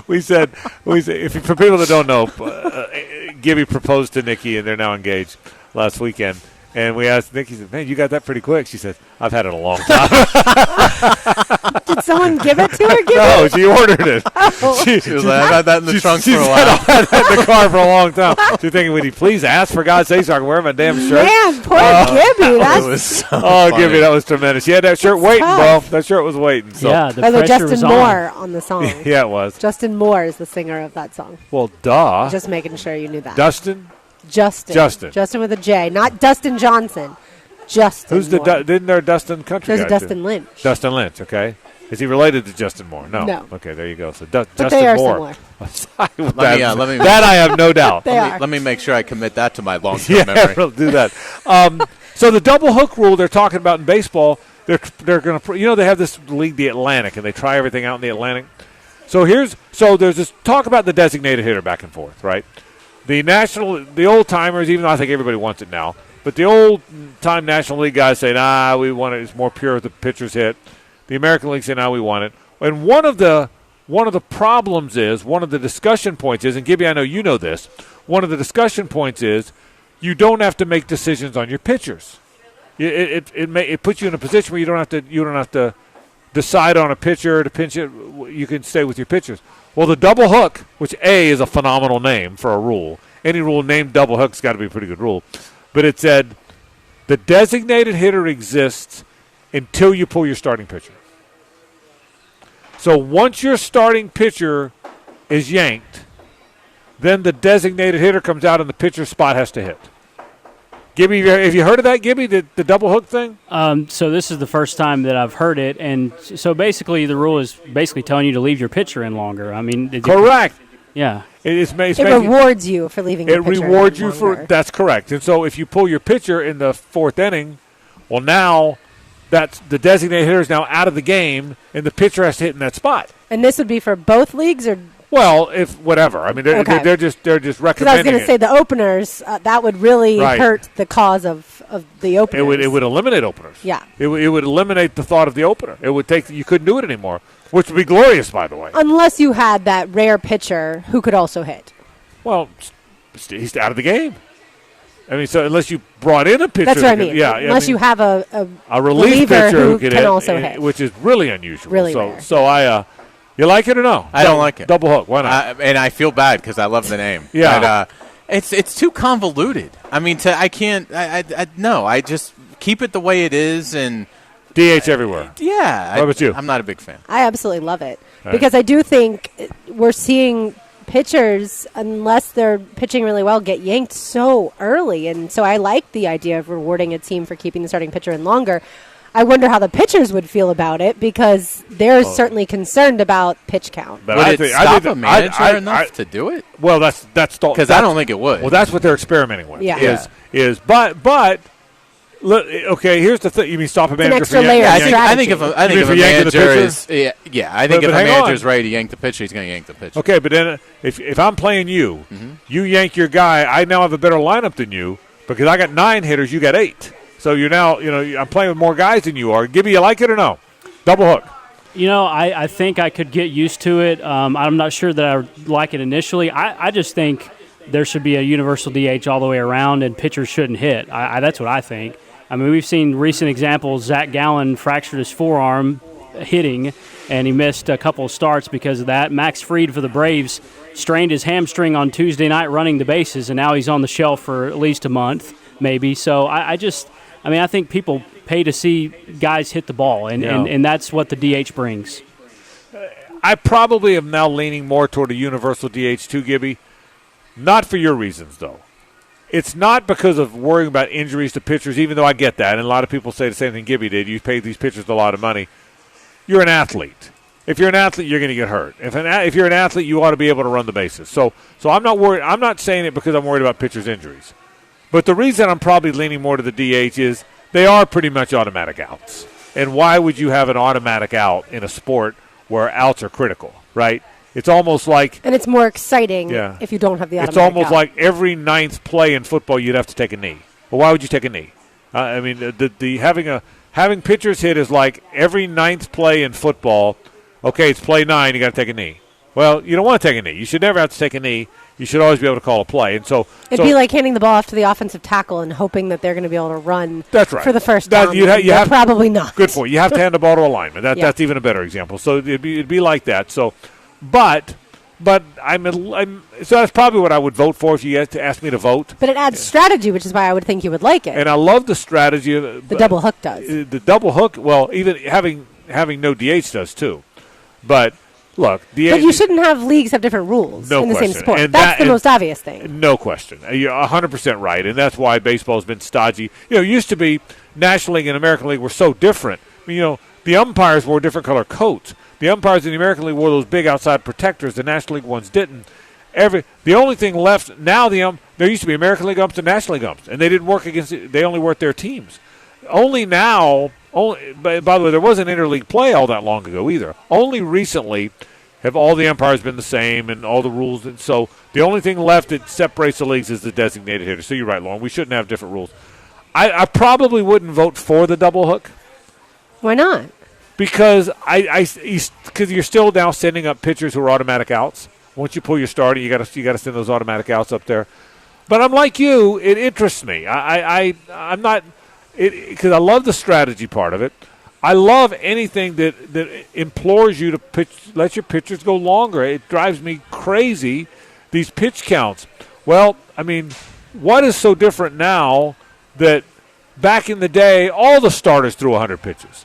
we said, for people that don't know, Gibby proposed to Nikki, and they're now engaged last weekend. And we asked Nikki, "Man, you got that pretty quick." She said, "I've had it a long time." Did someone give it to her? No, she ordered it. Oh. She was like, "I've had that in the trunk for a while." I've had that in the car for a long time. She's thinking, "Would you please ask for God's sake so I can wear my damn shirt?" Man, poor Gibby. That was so funny. Gibby, that was tremendous. She had that shirt waiting, bro. That shirt was waiting. So. Yeah, the By the way, pressure Justin was Moore on the song. Yeah, it was. Justin Moore is the singer of that song. Well, duh. Just making sure you knew that. Justin with a J, not Dustin Johnson. Justin. Who's Moore. isn't there a Dustin country There's guy? Dustin Lynch. Dustin Lynch, okay. Is he related to Justin Moore? No. Okay, there you go. So but Justin they are Moore. similar. That I have no doubt. Let me make sure I commit that to my long-term memory. Yeah, do that. So the double hook rule they're talking about in baseball, they're going to, they have this league, the Atlantic, and they try everything out in the Atlantic. So there's this talk about the designated hitter back and forth, right? The old timers, even though I think everybody wants it now, but the old-time National League guys say, we want it. It's more pure if the pitchers hit. The American League say, we want it. And one of the problems is, one of the discussion points is, and Gibby, I know you know this, one of the discussion points is you don't have to make decisions on your pitchers. It puts you in a position where you don't have to decide on a pitcher to pinch it. You can stay with your pitchers. Well, the double hook, which A is a phenomenal name for a rule. Any rule named double hook's got to be a pretty good rule. But it said the designated hitter exists until you pull your starting pitcher. So once your starting pitcher is yanked, then the designated hitter comes out and the pitcher's spot has to hit. Gibby, have you heard of that, Gibby, the double hook thing? So this is the first time that I've heard it. And so basically the rule is basically telling you to leave your pitcher in longer. I mean, correct. Yeah. It rewards you for leaving your pitcher in longer. It rewards you for – that's correct. And so if you pull your pitcher in the fourth inning, well, now that's the designated hitter is now out of the game, and the pitcher has to hit in that spot. And this would be for both leagues or – well, if whatever. I mean, they're just recommending. Because I was going to say the openers, that would really hurt the cause of the openers. It would eliminate openers. Yeah. It would eliminate the thought of the opener. It would take – you couldn't do it anymore. which would be glorious, by the way. Unless you had that rare pitcher who could also hit. Well, he's out of the game. I mean, so unless you brought in a pitcher. That's what I mean. Yeah, unless you have a relief pitcher who can hit, also hit. Which is really unusual. Really rare. So you like it or no? I don't like it. Double hook. Why not? And I feel bad because I love the name. Yeah. But, it's too convoluted. I mean, I can't. No. I just keep it the way it is and DH everywhere. Yeah. What about you? I'm not a big fan. I absolutely love it because I do think we're seeing pitchers, unless they're pitching really well, get yanked so early, and so I like the idea of rewarding a team for keeping the starting pitcher in longer. I wonder how the pitchers would feel about it because they're certainly concerned about pitch count. But would it stop a manager enough to do it? Well, that's because I don't think it would. Well, that's what they're experimenting with. Yeah. But look, okay. Here's the thing. You mean stop a manager? An extra layer of strategy. I think if a manager is if a manager is ready to yank the pitcher, he's going to yank the pitcher. Okay, but then if I'm playing you, you yank your guy. I now have a better lineup than you because I got 9 hitters. You got 8. So you're now, I'm playing with more guys than you are. Gibby, you like it or no? Double hook. I think I could get used to it. I'm not sure that I like it initially. I just think there should be a universal DH all the way around, and pitchers shouldn't hit. That's what I think. I mean, we've seen recent examples. Zach Gallen fractured his forearm hitting, and he missed a couple of starts because of that. Max Fried for the Braves strained his hamstring on Tuesday night running the bases, and now he's on the shelf for at least a month, maybe. So I think people pay to see guys hit the ball, and that's what the DH brings. I probably am now leaning more toward a universal DH too, Gibby. Not for your reasons, though. It's not because of worrying about injuries to pitchers, even though I get that, and a lot of people say the same thing Gibby did. You pay these pitchers a lot of money. You're an athlete. If you're an athlete, you're going to get hurt. If you're an athlete, you ought to be able to run the bases. So I'm not worried. I'm not saying it because I'm worried about pitchers' injuries. But the reason I'm probably leaning more to the DH is they are pretty much automatic outs. And why would you have an automatic out in a sport where outs are critical, right? It's almost like... And it's more exciting if you don't have the automatic It's almost out. like every 9th play in football you'd have to take a knee. Well, why would you take a knee? Having pitchers hit is like every 9th play in football, okay, it's play 9, you got to take a knee. Well, you don't want to take a knee. You should never have to take a knee. You should always be able to call a play. And so it'd be like handing the ball off to the offensive tackle and hoping that they're going to be able to run that's right. for the first down. Probably not. Good point. You have to hand the ball to a lineman. That's even a better example. So it'd be like that. So, but so that's probably what I would vote for if you had to ask me to vote. But it adds strategy, which is why I would think you would like it. And I love the strategy. The double hook does. The double hook, well, even having no DH does too. But look, but you shouldn't have leagues have different rules in the same sport. And that's the most obvious thing. No question. You're 100% right, and that's why baseball has been stodgy. It used to be National League and American League were so different. I mean, the umpires wore different color coats. The umpires in the American League wore those big outside protectors. The National League ones didn't. The only thing left now, there used to be American League umps and National League umps, and they didn't work against. They only worked their teams. Only now. By the way, there wasn't interleague play all that long ago either. Only recently have all the umpires been the same and all the rules. And so the only thing left that separates the leagues is the designated hitter. So you're right, Lauren. We shouldn't have different rules. I probably wouldn't vote for the double hook. Why not? Because because you're still now sending up pitchers who are automatic outs. Once you pull your starter, you got to send those automatic outs up there. But I'm like you; it interests me. I'm not because I love the strategy part of it. I love anything that implores you to let your pitchers go longer. It drives me crazy. These pitch counts. Well, I mean, what is so different now that back in the day all the starters threw 100 pitches?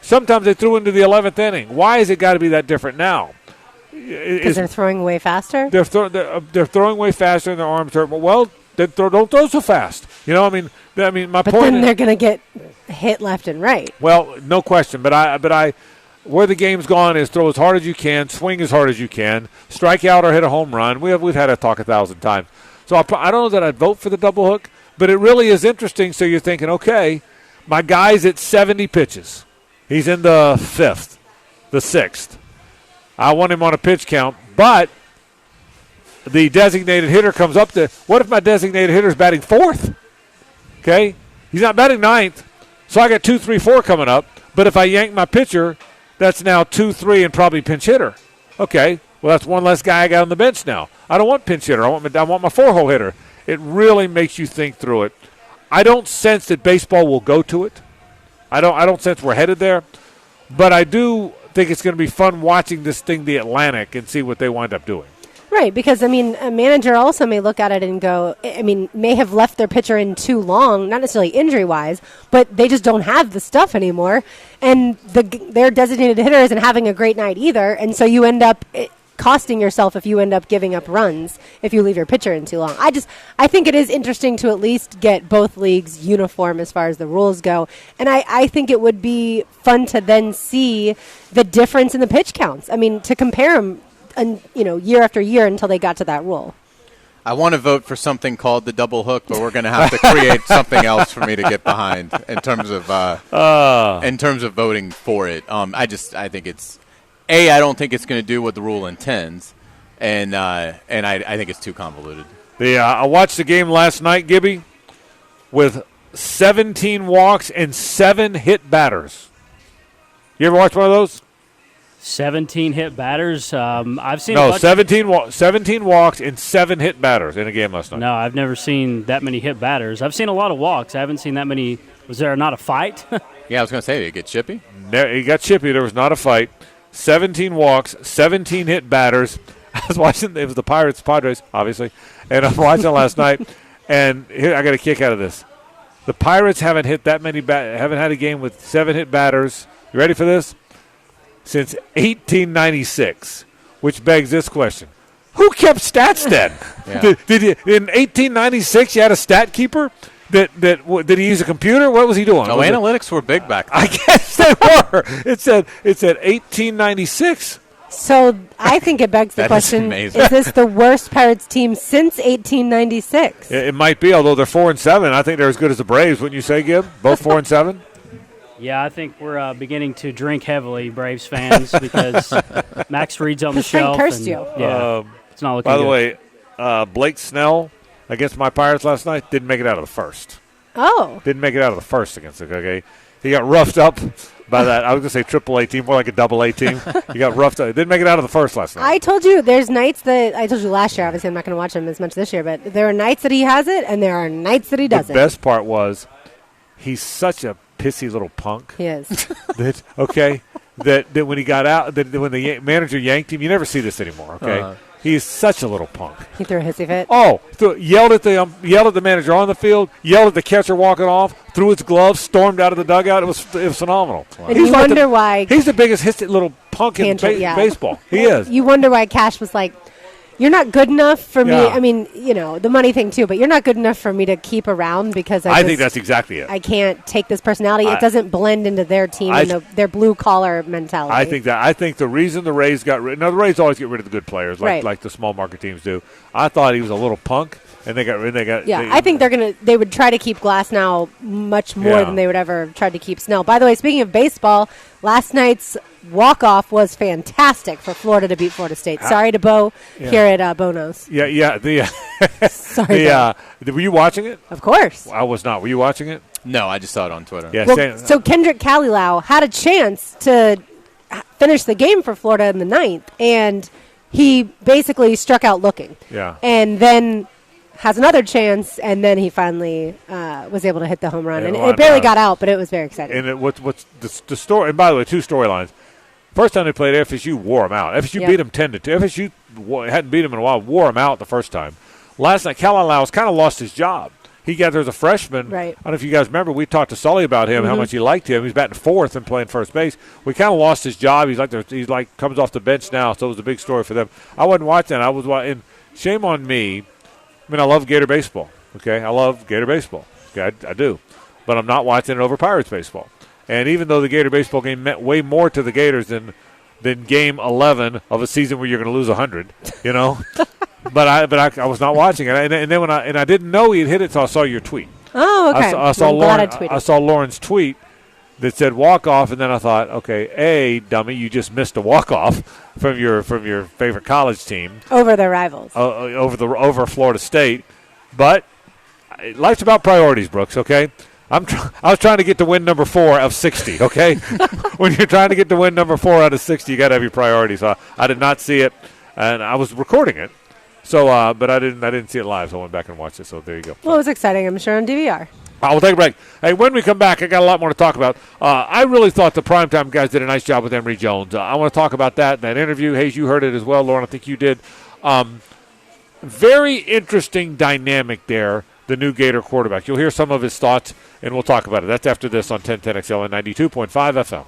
Sometimes they threw into the 11th inning. Why has it got to be that different now? Because they're throwing way faster? They're throwing way faster and their arms hurt. Well, don't throw so fast. My point. But then they're going to get hit left and right. Well, no question. But I, where the game's gone is throw as hard as you can, swing as hard as you can, strike out or hit a home run. We've had that talk 1,000 times. So I don't know that I'd vote for the double hook, but it really is interesting. So you're thinking, okay, my guy's at 70 pitches. He's in the 5th, the 6th. I want him on a pitch count, but the designated hitter comes up to, what if my designated hitter's batting 4th? Okay? He's not batting 9th, so I got 2, 3, 4 coming up. But if I yank my pitcher, that's now 2-3 and probably pinch hitter. Okay, well, that's one less guy I got on the bench now. I don't want pinch hitter. I want my 4-hole hitter. It really makes you think through it. I don't sense that baseball will go to it. I don't sense we're headed there. But I do think it's going to be fun watching this thing, the Atlantic, and see what they wind up doing. Right, because, I mean, a manager also may look at it and go, I mean, may have left their pitcher in too long, not necessarily injury-wise, but they just don't have the stuff anymore. And their designated hitter isn't having a great night either, and so you end up costing yourself if you end up giving up runs if you leave your pitcher in too long. I think it is interesting to at least get both leagues uniform as far as the rules go, and I think it would be fun to then see the difference in the pitch counts. I mean, to compare them, year after year until they got to that rule. I want to vote for something called the double hook, but we're going to have to create something else for me to get behind in terms of voting for it. I think it's I don't think it's going to do what the rule intends, and I think it's too convoluted. I watched the game last night, Gibby, with 17 walks and 7 hit batters. You ever watch one of those? 17 hit batters. I've seen 17 walks and 7 hit batters in a game last night. No, I've never seen that many hit batters. I've seen a lot of walks. I haven't seen that many. Was there not a fight? Yeah, I was going to say, did it get chippy? He got chippy. There was not a fight. 17 walks, 17 hit batters. I was watching. It was the Padres, obviously, and I'm watching it last night. And here I got a kick out of this. The Pirates haven't hit that many. Haven't had a game with 7 hit batters. You ready for this? Since 1896, which begs this question: who kept stats then? Yeah. Did you, in 1896 you had a stat keeper? Did he use a computer? What was he doing? Analytics were big back then. I guess they were. It said 1896. So I think it begs the question: is this the worst Pirates team since 1896? It might be, although they're 4-7. I think they're as good as the Braves. Wouldn't you say, Gib? Both 4-7. Yeah, I think we're beginning to drink heavily, Braves fans, because Max Fried's on the shelf. Frank cursed you. Yeah, it's not looking good. By the way, Blake Snell against my Pirates last night didn't make it out of the first. Oh. Didn't make it out of the first against the okay. He got roughed up by that. I was going to say triple-A team, more like a double-A team. He got roughed up. Didn't make it out of the first last night. I told you there's nights that I told you last year. Obviously, I'm not going to watch him as much this year, but there are nights that he has it, and there are nights that he doesn't. The best part was he's such a pissy little punk. He is. that when he got out, when the manager yanked him, you never see this anymore. Okay, he's such a little punk. He threw a hissy fit. Oh, yelled at the manager on the field, yelled at the catcher walking off, threw his gloves, stormed out of the dugout. It was phenomenal. Wow. And you wonder why he's the biggest hissy little punk in baseball. He is. You wonder why Cash was like, "You're not good enough for me." I mean, the money thing too, but you're not good enough for me to keep around because I think that's exactly it. I can't take this personality. It doesn't blend into their team and their blue collar mentality. I think the reason the Rays got rid. Now the Rays always get rid of the good players, like the small market teams do. I thought he was a little punk, and they got. I think they would try to keep Glasnow much more than they would ever try to keep Snell. By the way, speaking of baseball, last night's walk-off was fantastic for Florida to beat Florida State. Sorry to Bo here at Bono's. Sorry, were you watching it? Of course. I was not. Were you watching it? No, I just saw it on Twitter. Yeah. So Kendrick Kalilau had a chance to finish the game for Florida in the 9th, and he basically struck out looking. Yeah. And then has another chance, and then he finally was able to hit the home run. And it barely got out, but it was very exciting. And what's the story? And by the way, 2 storylines. First time they played FSU, wore them out. FSU beat them 10-2. FSU hadn't beat them in a while, wore them out the first time. Last night, Kalilau kind of lost his job. He got there as a freshman. Right. I don't know if you guys remember, we talked to Sully about him, how much he liked him. He's batting 4th and playing first base. We kind of lost his job. He's like comes off the bench now, so it was a big story for them. I wasn't watching. I was watching. Shame on me. I mean, I love Gator baseball. Okay, I love Gator baseball. Okay, I do, but I'm not watching it over Pirates baseball. And even though the Gator baseball game meant way more to the Gators than game 11 of a season where you're going to lose 100, but I was not watching it. And then I didn't know he had hit it, so I saw your tweet. Oh, okay. I saw Lauren's tweet that said walk off, and then I thought, okay, dummy, you just missed a walk off from your favorite college team over their rivals, over Florida State. But life's about priorities, Brooks. Okay, I was trying to get to win number 4 of 60, okay? When you're trying to get to win number 4 out of 60, you got to have your priorities. So I did not see it, and I was recording it. So, but I didn't see it live, so I went back and watched it. So there you go. Well, it was exciting, I'm sure, on DVR. We'll take a break. Hey, when we come back, I got a lot more to talk about. I really thought the primetime guys did a nice job with Emory Jones. I want to talk about that interview. Hayes, you heard it as well. Lauren, I think you did. Very interesting dynamic there, the new Gator quarterback. You'll hear some of his thoughts, and we'll talk about it. That's after this on 1010XL and 92.5 FM.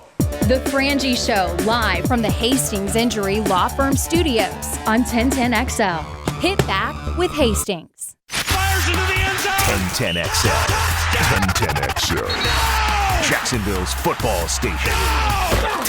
The Frangie Show, live from the Hastings Injury Law Firm Studios on 1010XL. Hit back with Hastings. Fires into the end zone. 1010XL. 1010XL. Jacksonville's football station.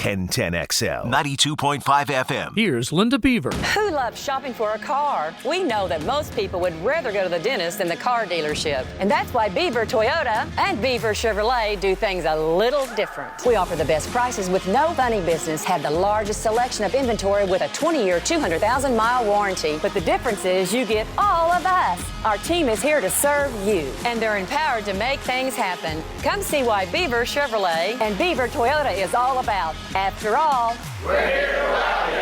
1010XL. 92.5 FM. Here's Linda Beaver. Who loves shopping for a car? We know that most people would rather go to the dentist than the car dealership. And that's why Beaver Toyota and Beaver Chevrolet do things a little different. We offer the best prices with no funny business, have the largest selection of inventory with a 20-year, 200,000-mile warranty. But the difference is you get all of us. Our team is here to serve you, and they're empowered to make things happen. Come see why Beaver Chevrolet and Beaver Toyota is all about. After all, we're here to wow you.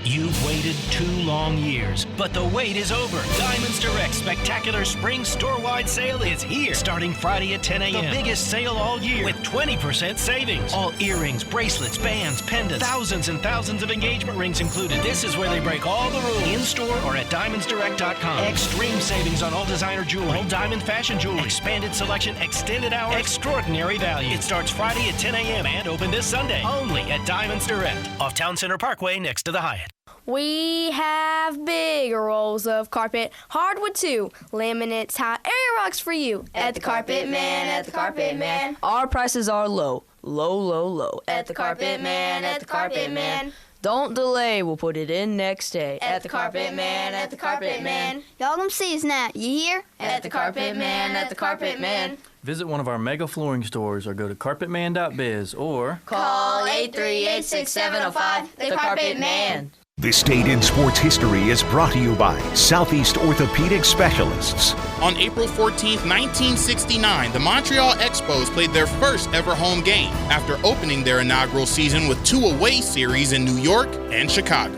You've waited 2 long years, but the wait is over. Diamonds Direct's spectacular spring store-wide sale is here, starting Friday at 10 a.m. The biggest sale all year with 20% savings. All earrings, bracelets, bands, pendants, thousands and thousands of engagement rings included. This is where they break all the rules. In-store or at diamondsdirect.com. Extreme savings on all designer jewelry, all diamond fashion jewelry, expanded selection, extended hours, extraordinary value. It starts Friday at 10 a.m. and open this Sunday, only at Diamonds Direct, off Town Center Parkway next to the Hyatt. We have big rolls of carpet, hardwood too, laminate, tile, area rocks for you. At the Carpet Man, at the Carpet Man. Our prices are low, low, low, low. At the Carpet Man, at the Carpet Man. Don't delay, we'll put it in next day. At the Carpet Man, at the Carpet Man. Y'all don't see us now, you hear? At the Carpet Man, at the Carpet Man. Visit one of our mega flooring stores or go to carpetman.biz or call 838-6705, the Carpet Man. This Date in Sports History is brought to you by Southeast Orthopedic Specialists. On April 14, 1969, the Montreal Expos played their first ever home game after opening their inaugural season with 2 away series in New York and Chicago.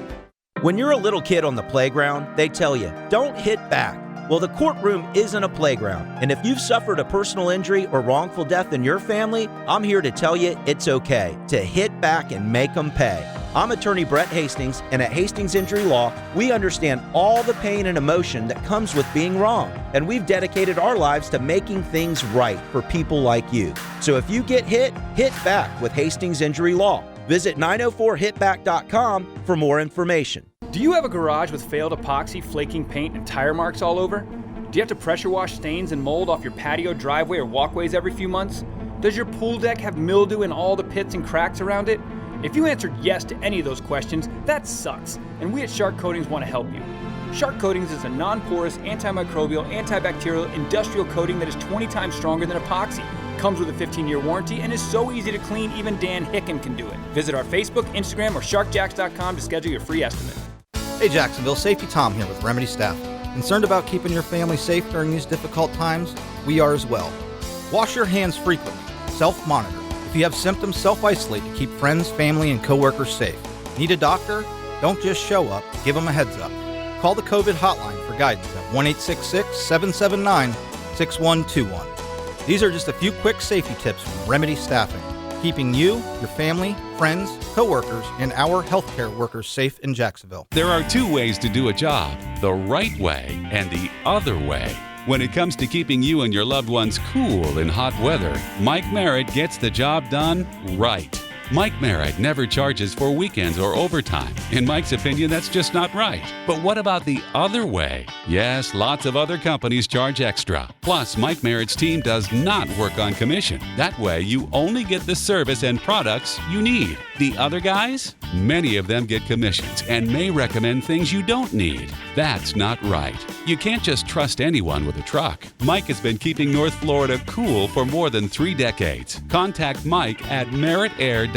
When you're a little kid on the playground, they tell you, don't hit back. Well, the courtroom isn't a playground, and if you've suffered a personal injury or wrongful death in your family, I'm here to tell you it's okay to hit back and make them pay. I'm attorney Brett Hastings, and at Hastings Injury Law, we understand all the pain and emotion that comes with being wrong, and we've dedicated our lives to making things right for people like you. So if you get hit, hit back with Hastings Injury Law. Visit 904hitback.com for more information. Do you have a garage with failed epoxy, flaking paint, and tire marks all over? Do you have to pressure wash stains and mold off your patio, driveway, or walkways every few months? Does your pool deck have mildew in all the pits and cracks around it? If you answered yes to any of those questions, that sucks, and we at Shark Coatings want to help you. Shark Coatings is a non-porous, antimicrobial, antibacterial, industrial coating that is 20 times stronger than epoxy. Comes with a 15-year warranty and is so easy to clean, even Dan Hicken can do it. Visit our Facebook, Instagram, or sharkjacks.com to schedule your free estimate. Hey Jacksonville, Safety Tom here with Remedy Staff. Concerned about keeping your family safe during these difficult times? We are as well. Wash your hands frequently. Self-monitor. If you have symptoms, self-isolate to keep friends, family, and coworkers safe. Need a doctor? Don't just show up. Give them a heads up. Call the COVID hotline for guidance at 1-866-779-6121. These are just a few quick safety tips from Remedy Staffing, keeping you, your family, friends, coworkers, and our healthcare workers safe in Jacksonville. There are 2 ways to do a job, the right way and the other way. When it comes to keeping you and your loved ones cool in hot weather, Mike Merritt gets the job done right. Mike Merritt never charges for weekends or overtime. In Mike's opinion, that's just not right. But what about the other way? Yes, lots of other companies charge extra. Plus, Mike Merritt's team does not work on commission. That way, you only get the service and products you need. The other guys? Many of them get commissions and may recommend things you don't need. That's not right. You can't just trust anyone with a truck. Mike has been keeping North Florida cool for more than 3 decades. Contact Mike at merrittair.com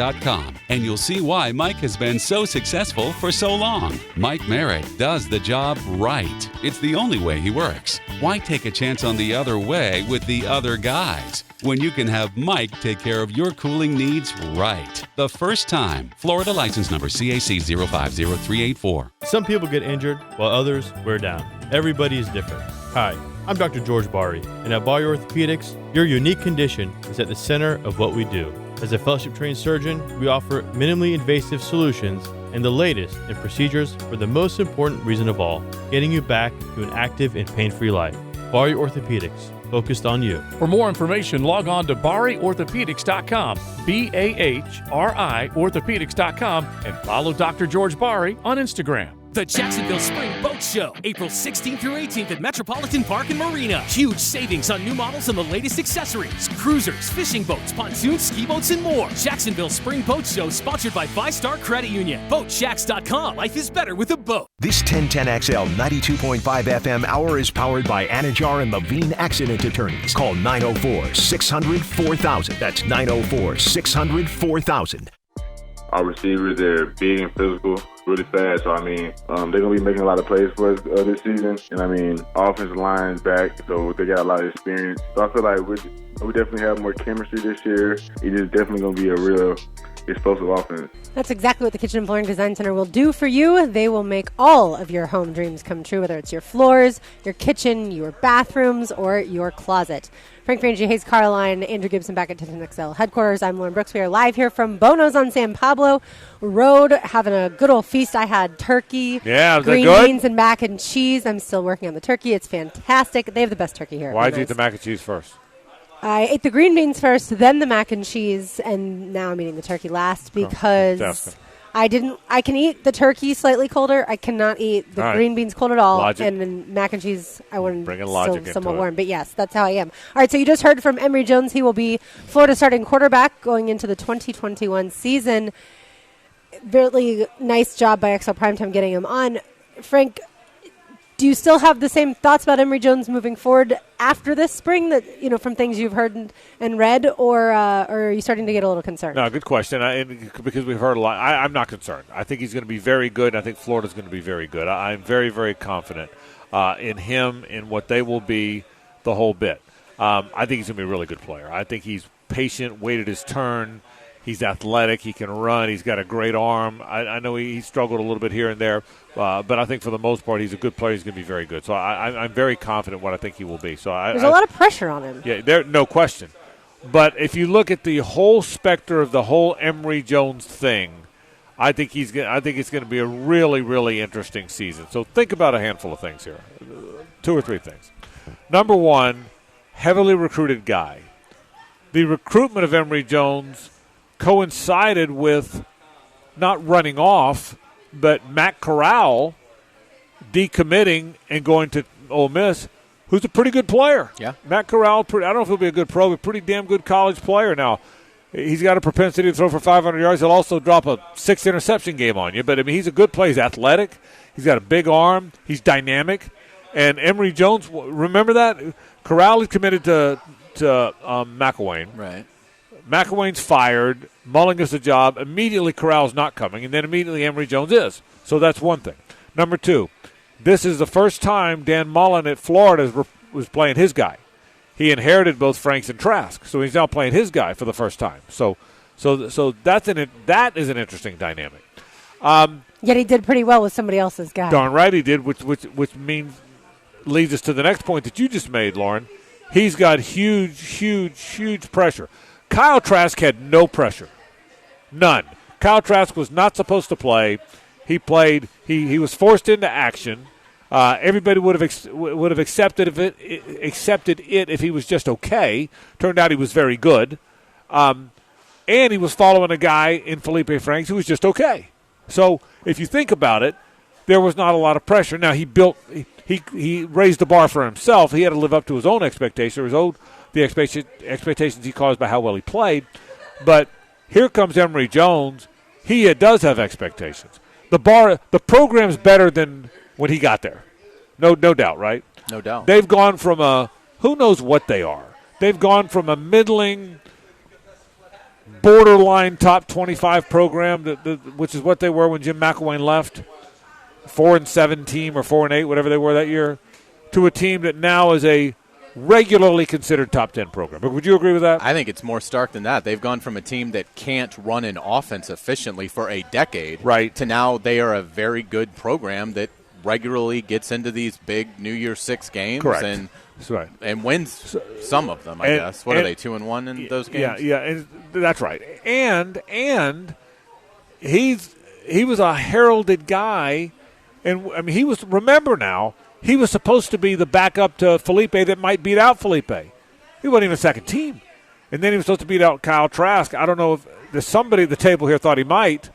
and you'll see why Mike has been so successful for so long. Mike Merritt does the job right. It's the only way he works. Why take a chance on the other way with the other guys? when you can have Mike take care of your cooling needs right the first time. Florida license number CAC 050384. Some people get injured while others wear down. Everybody is different. Hi, I'm Dr. George Bari, and at Bari Orthopedics, your unique condition is at the center of what we do. As a fellowship-trained surgeon, we offer minimally invasive solutions and the latest in procedures for the most important reason of all, getting you back to an active and pain-free life. Bari Orthopedics, focused on you. For more information, log on to BariOrthopedics.com, BAHRI Orthopedics.com, and follow Dr. George Bari on Instagram. The Jacksonville Spring Boat Show, April 16th through 18th at Metropolitan Park and Marina. Huge savings on new models and the latest accessories. Cruisers, fishing boats, pontoons, ski boats, and more. Jacksonville Spring Boat Show, sponsored by 5-Star Credit Union. BoatShacks.com. Life is better with a boat. This 1010XL 92.5 FM hour is powered by Anajar and Levine Accident Attorneys. Call 904-600-4000. That's 904-600-4000. Our receivers, they're big and physical, really fast. So, they're going to be making a lot of plays for us this season. And, offensive line's back, so they got a lot of experience. So I feel like we definitely have more chemistry this year. It is definitely going to be a real explosive offense. That's exactly what the Kitchen and Flooring Design Center will do for you. They will make all of your home dreams come true, whether it's your floors, your kitchen, your bathrooms, or your closet. Frank Frangie, Hayes Carline, Andrew Gibson back at 1010XL headquarters. I'm Lauren Brooks. We are live here from Bono's on San Pablo Road, having a good old feast. I had turkey, green beans, and mac and cheese. I'm still working on the turkey. It's fantastic. They have the best turkey here. Why did you eat the mac and cheese first? I ate the green beans first, then the mac and cheese, and now I'm eating the turkey last because I can eat the turkey slightly colder. I cannot eat the green beans cold at all. Logic. And then mac and cheese, I wouldn't still somewhat warm. But yes, that's how I am. All right, so you just heard from Emory Jones. He will be Florida starting quarterback going into the 2021 season. Really nice job by XL Primetime getting him on. Frank, do you still have the same thoughts about Emory Jones moving forward after this spring that, from things you've heard and read, or are you starting to get a little concerned? No, good question. Because we've heard a lot. I'm not concerned. I think he's going to be very good. I think Florida's going to be very good. I'm very, very confident in him and what they will be the whole bit. I think he's going to be a really good player. I think he's patient, waited his turn. He's athletic. He can run. He's got a great arm. I know he struggled a little bit here and there, but I think for the most part he's a good player. He's going to be very good. So I'm very confident what I think he will be. So there's a lot of pressure on him. Yeah, no question. But if you look at the whole specter of the whole Emory Jones thing, I think it's going to be a really, really interesting season. So think about a handful of things here, 2 or 3 things. Number one, heavily recruited guy. The recruitment of Emory Jones coincided with not running off, but Matt Corral decommitting and going to Ole Miss, who's a pretty good player. Yeah. Matt Corral, I don't know if he'll be a good pro, but a pretty damn good college player. Now, he's got a propensity to throw for 500 yards. He'll also drop a 6-interception game on you, but, he's a good player. He's athletic. He's got a big arm. He's dynamic. And Emory Jones, remember that? Corral is committed to McElwain. Right. McElwain's fired. Mullen gets the job. Immediately, Corral's not coming, and then immediately Emory Jones is. So that's one thing. Number 2, this is the first time Dan Mullen at Florida was playing his guy. He inherited both Franks and Trask, so he's now playing his guy for the first time. So that is an interesting dynamic. Yet he did pretty well with somebody else's guy. Darn right he did, which leads us to the next point that you just made, Lauren. He's got huge pressure. Kyle Trask had no pressure. None. Kyle Trask was not supposed to play. He played. He was forced into action. Everybody would have accepted it if he was just okay. Turned out he was very good. And he was following a guy in Felipe Franks who was just okay. So if you think about it, there was not a lot of pressure. Now he raised the bar for himself. He had to live up to his own expectations, the expectations he caused by how well he played. But here comes Emory Jones. He does have expectations. The program's better than when he got there. No doubt, right? No doubt. They've gone from who knows what they are. They've gone from a middling, borderline top 25 program, which is what they were when Jim McElwain left, 4-7 team or 4-8, whatever they were that year, to a team that now is a regularly considered top 10 program. Would you agree with that? I think it's more stark than that. They've gone from a team that can't run an offense efficiently for a decade to now they are a very good program that regularly gets into these big New Year's Six games. Correct. And that's right. And wins some of them, I guess. What are they, 2-1 in those games? Yeah, and that's right. And he was a heralded guy, and I mean remember now, he was supposed to be the backup to Felipe that might beat out Felipe. He wasn't even second team. And then he was supposed to beat out Kyle Trask. I don't know if there's somebody at the table here thought he might.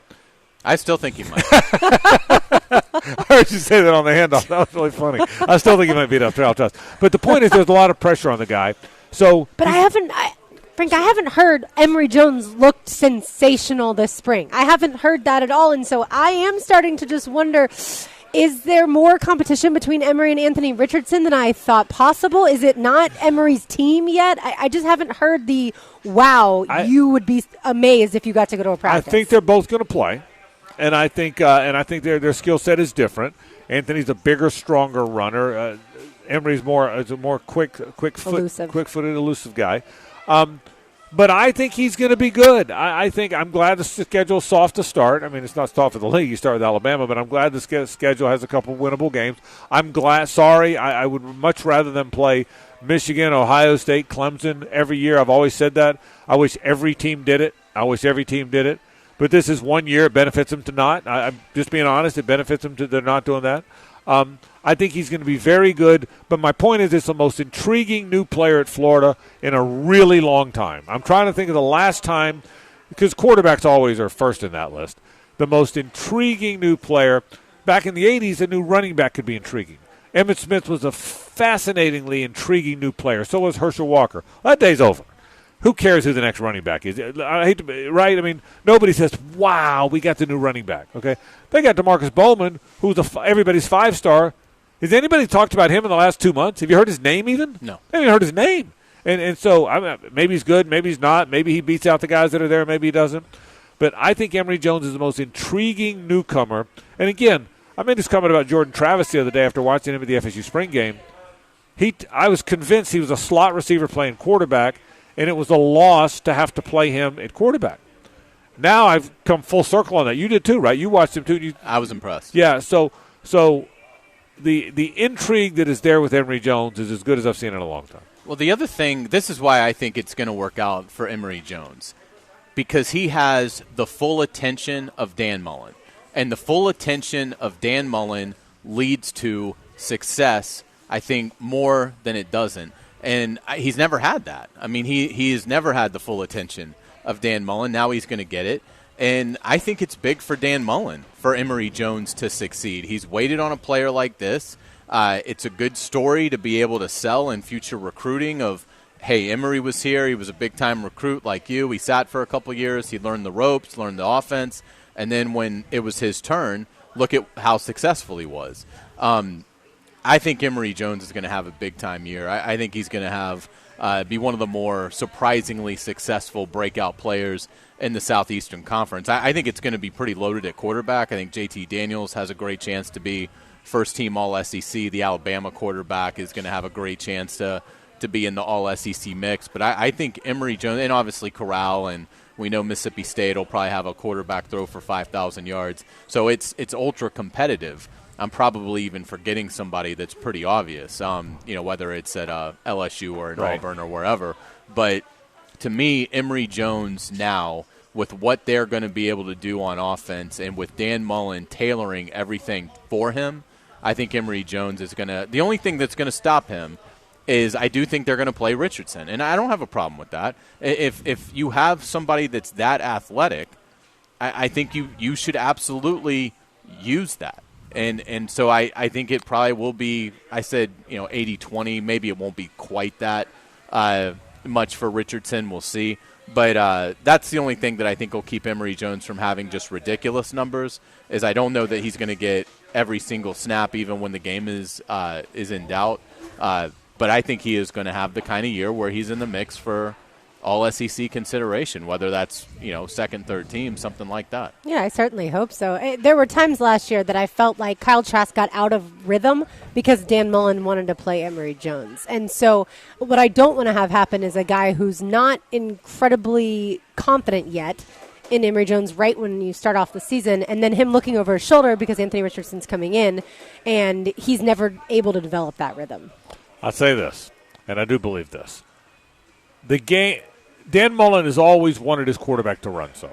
I still think he might. I heard you say that on the handoff. That was really funny. I still think he might beat up Kyle Trask. But the point is there's a lot of pressure on the guy. But I haven't heard Emory Jones looked sensational this spring. I haven't heard that at all. And so I am starting to just wonder, is there more competition between Emory and Anthony Richardson than I thought possible? Is it not Emory's team yet? I just haven't heard the, you would be amazed if you got to go to a practice. I think they're both going to play. And I think their skill set is different. Anthony's a bigger, stronger runner. Emory's a more quick-footed, elusive guy. But I think he's going to be good. I think I'm glad the schedule's soft to start. I mean, it's not soft for the league. You start with Alabama, but I'm glad the schedule has a couple winnable games. I'm glad. Sorry, I would much rather them play Michigan, Ohio State, Clemson every year. I've always said that. I wish every team did it. But this is 1 year. It benefits them to not. I'm just being honest. It benefits them to they're not doing that. I think he's going to be very good. But my point is it's the most intriguing new player at Florida in a really long time. I'm trying to think of the last time, because quarterbacks always are first in that list. The most intriguing new player. Back in the 80s, a new running back could be intriguing. Emmitt Smith was a fascinatingly intriguing new player. So was Herschel Walker. That day's over. Who cares who the next running back is? I hate to be right. I mean, nobody says, "Wow, we got the new running back." Okay, they got DeMarcus Bowman, who's everybody's 5-star. Has anybody talked about him in the last 2 months? Have you heard his name even? No, I haven't heard his name. And so maybe he's good, maybe he's not. Maybe he beats out the guys that are there, maybe he doesn't. But I think Emory Jones is the most intriguing newcomer. And again, I made this comment about Jordan Travis the other day after watching him at the FSU spring game. I was convinced he was a slot receiver playing quarterback. And it was a loss to have to play him at quarterback. Now I've come full circle on that. You did too, right? You watched him too. I was impressed. Yeah, so the intrigue that is there with Emory Jones is as good as I've seen in a long time. Well, the other thing, this is why I think it's going to work out for Emory Jones, because he has the full attention of Dan Mullen. And the full attention of Dan Mullen leads to success, I think, more than it doesn't. And he's never had that. I mean, he has never had the full attention of Dan Mullen. Now he's going to get it. And I think it's big for Dan Mullen, for Emory Jones to succeed. He's waited on a player like this. It's a good story to be able to sell in future recruiting of, hey, Emory was here. He was a big-time recruit like you. He sat for a couple years. He learned the ropes, learned the offense. And then when it was his turn, look at how successful he was. I think Emory Jones is going to have a big-time year. I think he's going to have be one of the more surprisingly successful breakout players in the Southeastern Conference. I think it's going to be pretty loaded at quarterback. I think JT Daniels has a great chance to be first-team All-SEC. The Alabama quarterback is going to have a great chance to be in the All-SEC mix. But I think Emory Jones, and obviously Corral, and we know Mississippi State will probably have a quarterback throw for 5,000 yards. So it's ultra-competitive. I'm probably even forgetting somebody that's pretty obvious, whether it's at LSU or at Auburn or wherever. But to me, Emory Jones now, with what they're going to be able to do on offense and with Dan Mullen tailoring everything for him, I think Emory Jones is going to – the only thing that's going to stop him is I do think they're going to play Richardson. And I don't have a problem with that. If you have somebody that's that athletic, I think you should absolutely use that. And so I think it probably will be, I said, 80-20. Maybe it won't be quite that much for Richardson. We'll see. But that's the only thing that I think will keep Emory Jones from having just ridiculous numbers is I don't know that he's going to get every single snap even when the game is in doubt. But I think he is going to have the kind of year where he's in the mix for all SEC consideration, whether that's, second, third team, something like that. Yeah, I certainly hope so. There were times last year that I felt like Kyle Trask got out of rhythm because Dan Mullen wanted to play Emory Jones. And so what I don't want to have happen is a guy who's not incredibly confident yet in Emory Jones right when you start off the season, and then him looking over his shoulder because Anthony Richardson's coming in, and he's never able to develop that rhythm. I'll say this, and I do believe this. The game, Dan Mullen has always wanted his quarterback to run some.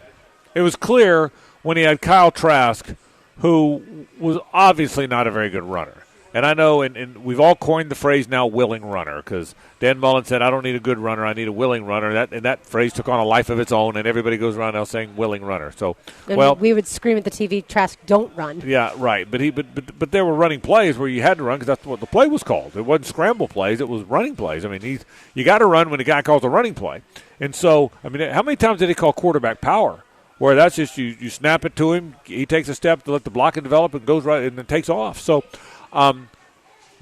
It was clear when he had Kyle Trask, who was obviously not a very good runner. And I know, and we've all coined the phrase now, willing runner, because Dan Mullen said, I don't need a good runner, I need a willing runner. And that phrase took on a life of its own, and everybody goes around now saying willing runner. So, and we would scream at the TV, Trask, don't run. Yeah, right. But there were running plays where you had to run because that's what the play was called. It wasn't scramble plays, it was running plays. I mean, you got to run when the guy calls a running play. And so, I mean, how many times did he call quarterback power? Where that's just you snap it to him, he takes a step to let the blocking develop and goes right and then takes off. So,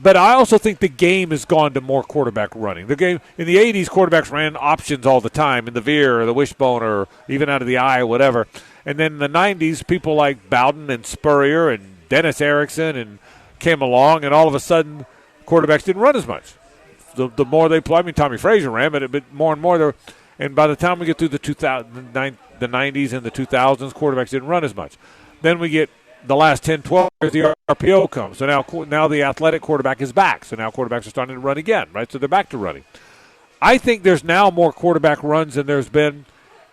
but I also think the game has gone to more quarterback running. The game in the 80s, quarterbacks ran options all the time in the veer or the wishbone or even out of the eye or whatever. And then in the 90s, people like Bowden and Spurrier and Dennis Erickson and came along, and all of a sudden, quarterbacks didn't run as much. The more they play, I mean, Tommy Frazier ran, but more and more. And by the time we get through the 90s and the 2000s, quarterbacks didn't run as much. Then we get the last 10, 12 years, the RPO comes. So now the athletic quarterback is back. So now quarterbacks are starting to run again, right? So they're back to running. I think there's now more quarterback runs than there's been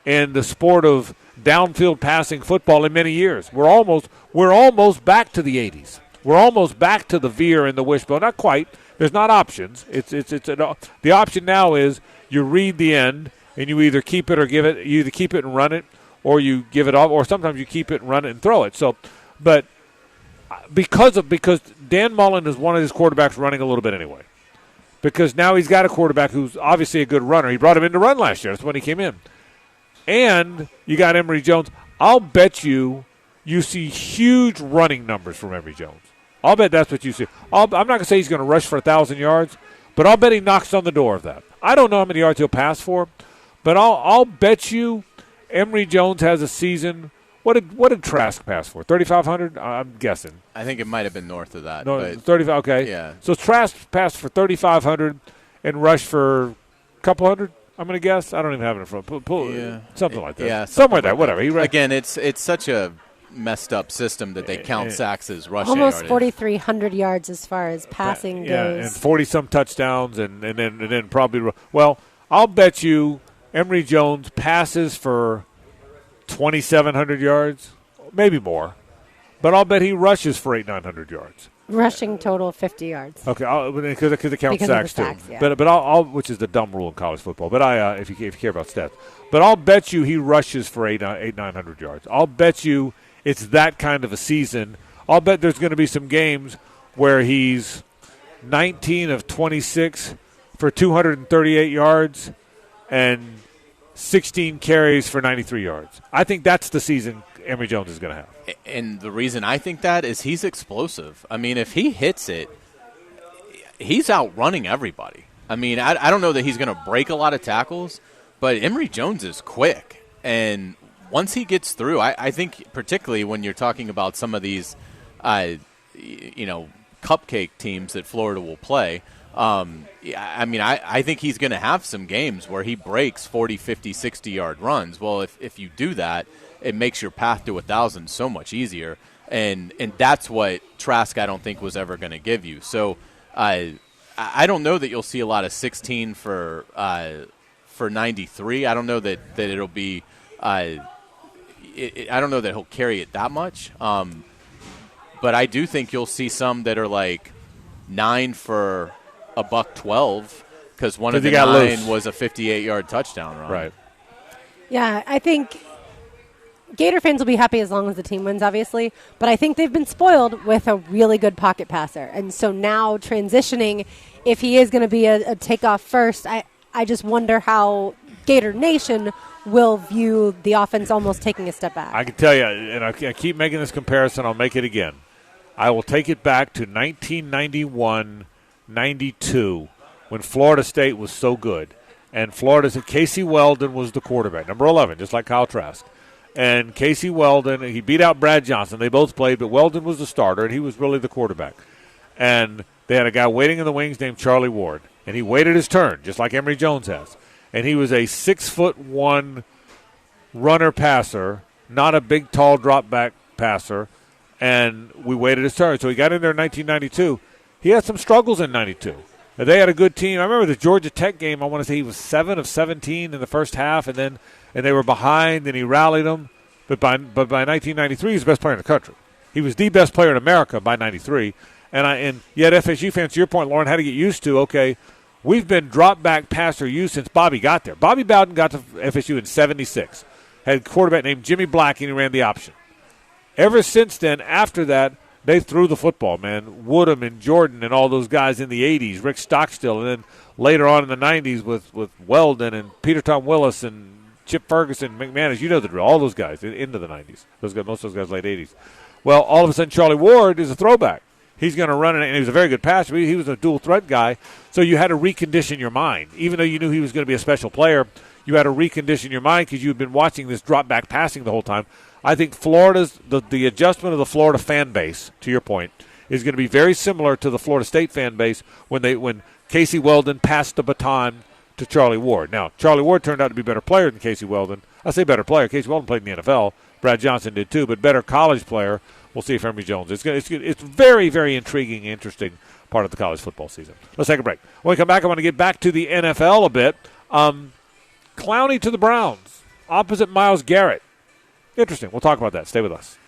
in the sport of downfield passing football in many years. We're almost back to the 80s. We're almost back to the veer and the wishbone. Not quite. There's not options. The option now is you read the end and you either keep it or give it. You either keep it and run it, or you give it off, or sometimes you keep it and run it and throw it. So. But because Dan Mullen has wanted his quarterbacks running a little bit anyway, because now he's got a quarterback who's obviously a good runner. He brought him in to run last year. That's when he came in. And you got Emory Jones. I'll bet you see huge running numbers from Emory Jones. I'll bet that's what you see. I'm not going to say he's going to rush for 1,000 yards, but I'll bet he knocks on the door of that. I don't know how many yards he'll pass for, but I'll bet you Emory Jones has a season. What did Trask pass for? 3,500? I'm guessing. I think it might have been north of that. No, 35. Okay. Yeah. So Trask passed for 3,500 and rushed for a couple hundred. I'm going to guess. I don't even have it in front. Something like that. Yeah. Somewhere there. Whatever. Again, it's such a messed up system that they count sacks as rushing. Almost 4,300 yards as far as passing goes. Yeah, and 40-some touchdowns, and then probably. Well, I'll bet you Emory Jones passes for 2,700 yards, maybe more, but I'll bet he rushes for 800-900 yards. Rushing total 50 yards. Okay, because it counts sacks too. Yeah. But I'll which is the dumb rule in college football. But if you care about stats, but I'll bet you he rushes for 800-900 yards. I'll bet you it's that kind of a season. I'll bet there's going to be some games where he's 19 of 26 for 238 yards and 16 carries for 93 yards. I think that's the season Emory Jones is going to have. And the reason I think that is he's explosive. I mean, if he hits it, he's outrunning everybody. I mean, I don't know that he's going to break a lot of tackles, but Emory Jones is quick. And once he gets through, I think particularly when you're talking about some of these, cupcake teams that Florida will play, I think he's going to have some games where he breaks 40, 50, 60-yard runs. Well, if you do that, it makes your path to 1,000 so much easier. And that's what Trask, I don't think, was ever going to give you. So I don't know that you'll see a lot of 16 for 93. I don't know that it'll be I don't know that he'll carry it that much. But I do think you'll see some that are like 9 for $112 because one of the 9 was a 58-yard touchdown run. Right. Yeah, I think Gator fans will be happy as long as the team wins, obviously. But I think they've been spoiled with a really good pocket passer. And so now transitioning, if he is going to be a takeoff first, I just wonder how Gator Nation will view the offense almost taking a step back. I can tell you, and I keep making this comparison, I'll make it again. I will take it back to 1991-92 when Florida State was so good. And Florida said Casey Weldon was the quarterback, number 11, just like Kyle Trask. And Casey Weldon, he beat out Brad Johnson. They both played, but Weldon was the starter, and he was really the quarterback. And they had a guy waiting in the wings named Charlie Ward, and he waited his turn, just like Emory Jones has. And he was a 6'1" runner-passer, not a big, tall drop-back passer, and we waited his turn. So he got in there in 1992. He had some struggles in 92. They had a good team. I remember the Georgia Tech game. I want to say he was 7 of 17 in the first half, and they were behind, and he rallied them. But by 1993, he was the best player in the country. He was the best player in America by 93. And yet FSU fans, to your point, Lauren, had to get used to, okay, we've been drop-back passer used since Bobby got there. Bobby Bowden got to FSU in 76. Had a quarterback named Jimmy Black, and he ran the option. Ever since then, after that, they threw the football, man. Woodham and Jordan and all those guys in the 80s, Rick Stockstill, and then later on in the 90s with Weldon and Peter Tom Willis and Chip Ferguson, McManus. You know the drill. All those guys into the 90s. Most of those guys late 80s. Well, all of a sudden, Charlie Ward is a throwback. He's going to run it, and he was a very good passer. He was a dual-threat guy, so you had to recondition your mind. Even though you knew he was going to be a special player, you had to recondition your mind because you had been watching this drop-back passing the whole time. I think Florida's the adjustment of the Florida fan base, to your point, is going to be very similar to the Florida State fan base when Casey Weldon passed the baton to Charlie Ward. Now, Charlie Ward turned out to be a better player than Casey Weldon. I say better player. Casey Weldon played in the NFL. Brad Johnson did too, but better college player. We'll see if Emory Jones. It's very, very intriguing, interesting part of the college football season. Let's take a break. When we come back, I want to get back to the NFL a bit. Clowney to the Browns, opposite Myles Garrett. Interesting. We'll talk about that. Stay with us.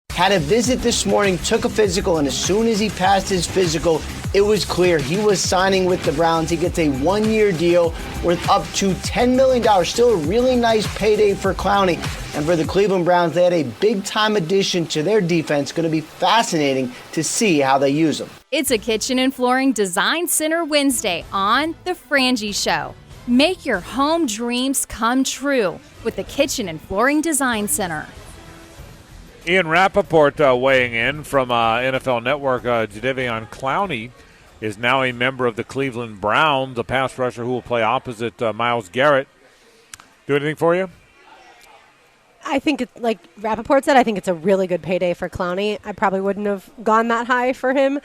Had a visit this morning, took a physical, and as soon as he passed his physical, it was clear he was signing with the Browns. He gets a one-year deal worth up to $10 million. Still a really nice payday for Clowney. And for the Cleveland Browns, they had a big-time addition to their defense. Going to be fascinating to see how they use them. It's a Kitchen and Flooring Design Center Wednesday on The Frangie Show. Make your home dreams come true with the Kitchen and Flooring Design Center. Ian Rappaport weighing in from NFL Network. Jadeveon Clowney is now a member of the Cleveland Browns, a pass rusher who will play opposite Myles Garrett. Do anything for you? I think, like Rappaport said, I think it's a really good payday for Clowney. I probably wouldn't have gone that high for him.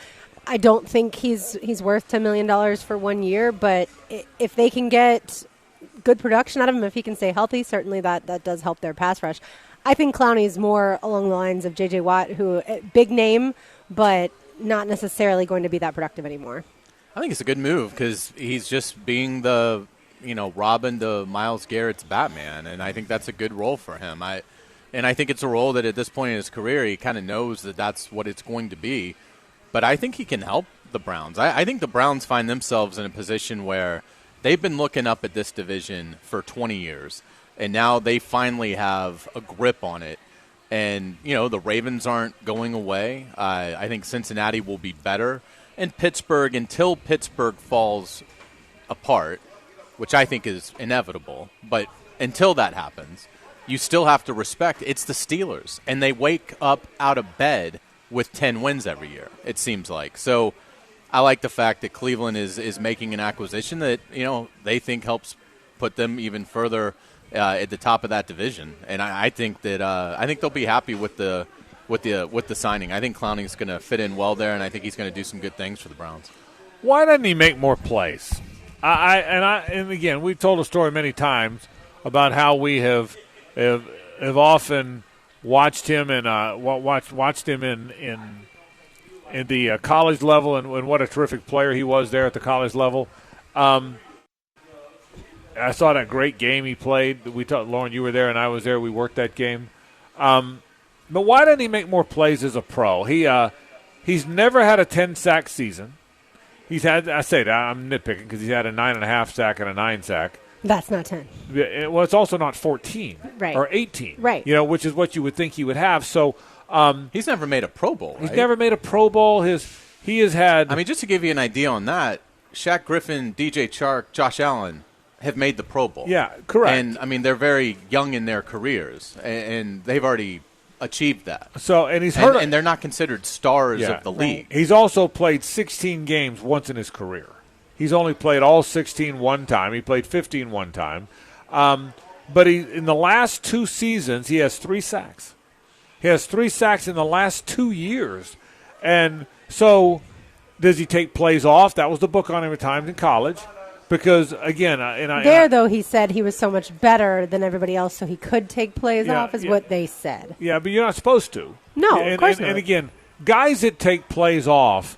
I don't think he's worth $10 million for 1 year, but if they can get good production out of him, if he can stay healthy, certainly that does help their pass rush. I think Clowney is more along the lines of J.J. Watt, who big name, but not necessarily going to be that productive anymore. I think it's a good move because he's just being the, Robin to Myles Garrett's Batman, and I think that's a good role for him. I think it's a role that at this point in his career he kind of knows that that's what it's going to be. But I think he can help the Browns. I think the Browns find themselves in a position where they've been looking up at this division for 20 years, and now they finally have a grip on it. And, the Ravens aren't going away. I think Cincinnati will be better. And Pittsburgh, until Pittsburgh falls apart, which I think is inevitable, but until that happens, you still have to respect it's the Steelers. And they wake up out of bed with 10 wins every year, it seems like. So I like the fact that Cleveland is making an acquisition that, they think helps put them even further at the top of that division. And I think that I think they'll be happy with the signing. I think Clowney's going to fit in well there, and I think he's going to do some good things for the Browns. Why doesn't he make more plays? And again, we've told a story many times about how we have often watched him and watched him in the college level, and what a terrific player he was there at the college level. I saw that great game he played. Lauren, you were there, and I was there. We worked that game. But why didn't he make more plays as a pro? He's never had a 10-sack season. He's had, I say that, I'm nitpicking because he's had a 9.5 sack and a 9 sack. That's not 10. Well, it's also not 14 or 18, right? Which is what you would think he would have. So he's never made a Pro Bowl. He's never made a Pro Bowl. He has had. I mean, just to give you an idea on that, Shaq Griffin, DJ Chark, Josh Allen have made the Pro Bowl. Yeah, correct. And I mean, they're very young in their careers, and they've already achieved that. So, and he's hurt, and they're not considered stars of the league. He's also played 16 games once in his career. He's only played all 16 one time. He played 15 one time. But in the last 2 seasons, he has 3 sacks. He has 3 sacks in the last 2 years. And so does he take plays off? That was the book on him at times in college. Because, again, though, he said he was so much better than everybody else, so he could take plays off, is what they said. Yeah, but you're not supposed to. No, of course not. And, again, guys that take plays off,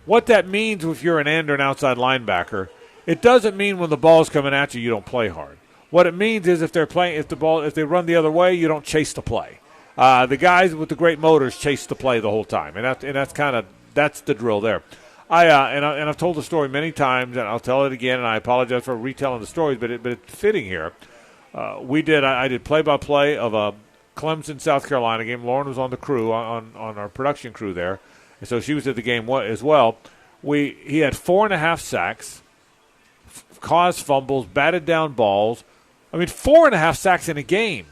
what that means if you're an end or an outside linebacker, it doesn't mean when the ball's coming at you, you don't play hard. What it means is if they run the other way, you don't chase the play. The guys with the great motors chase the play the whole time, and that's the drill there. I've told the story many times, and I'll tell it again, and I apologize for retelling the stories, but it's fitting here. I did play-by-play of a Clemson, South Carolina game. Lauren was on the crew, on our production crew there, and so she was at the game as well. He had 4.5 sacks, caused fumbles, batted down balls. 4.5 sacks in a game.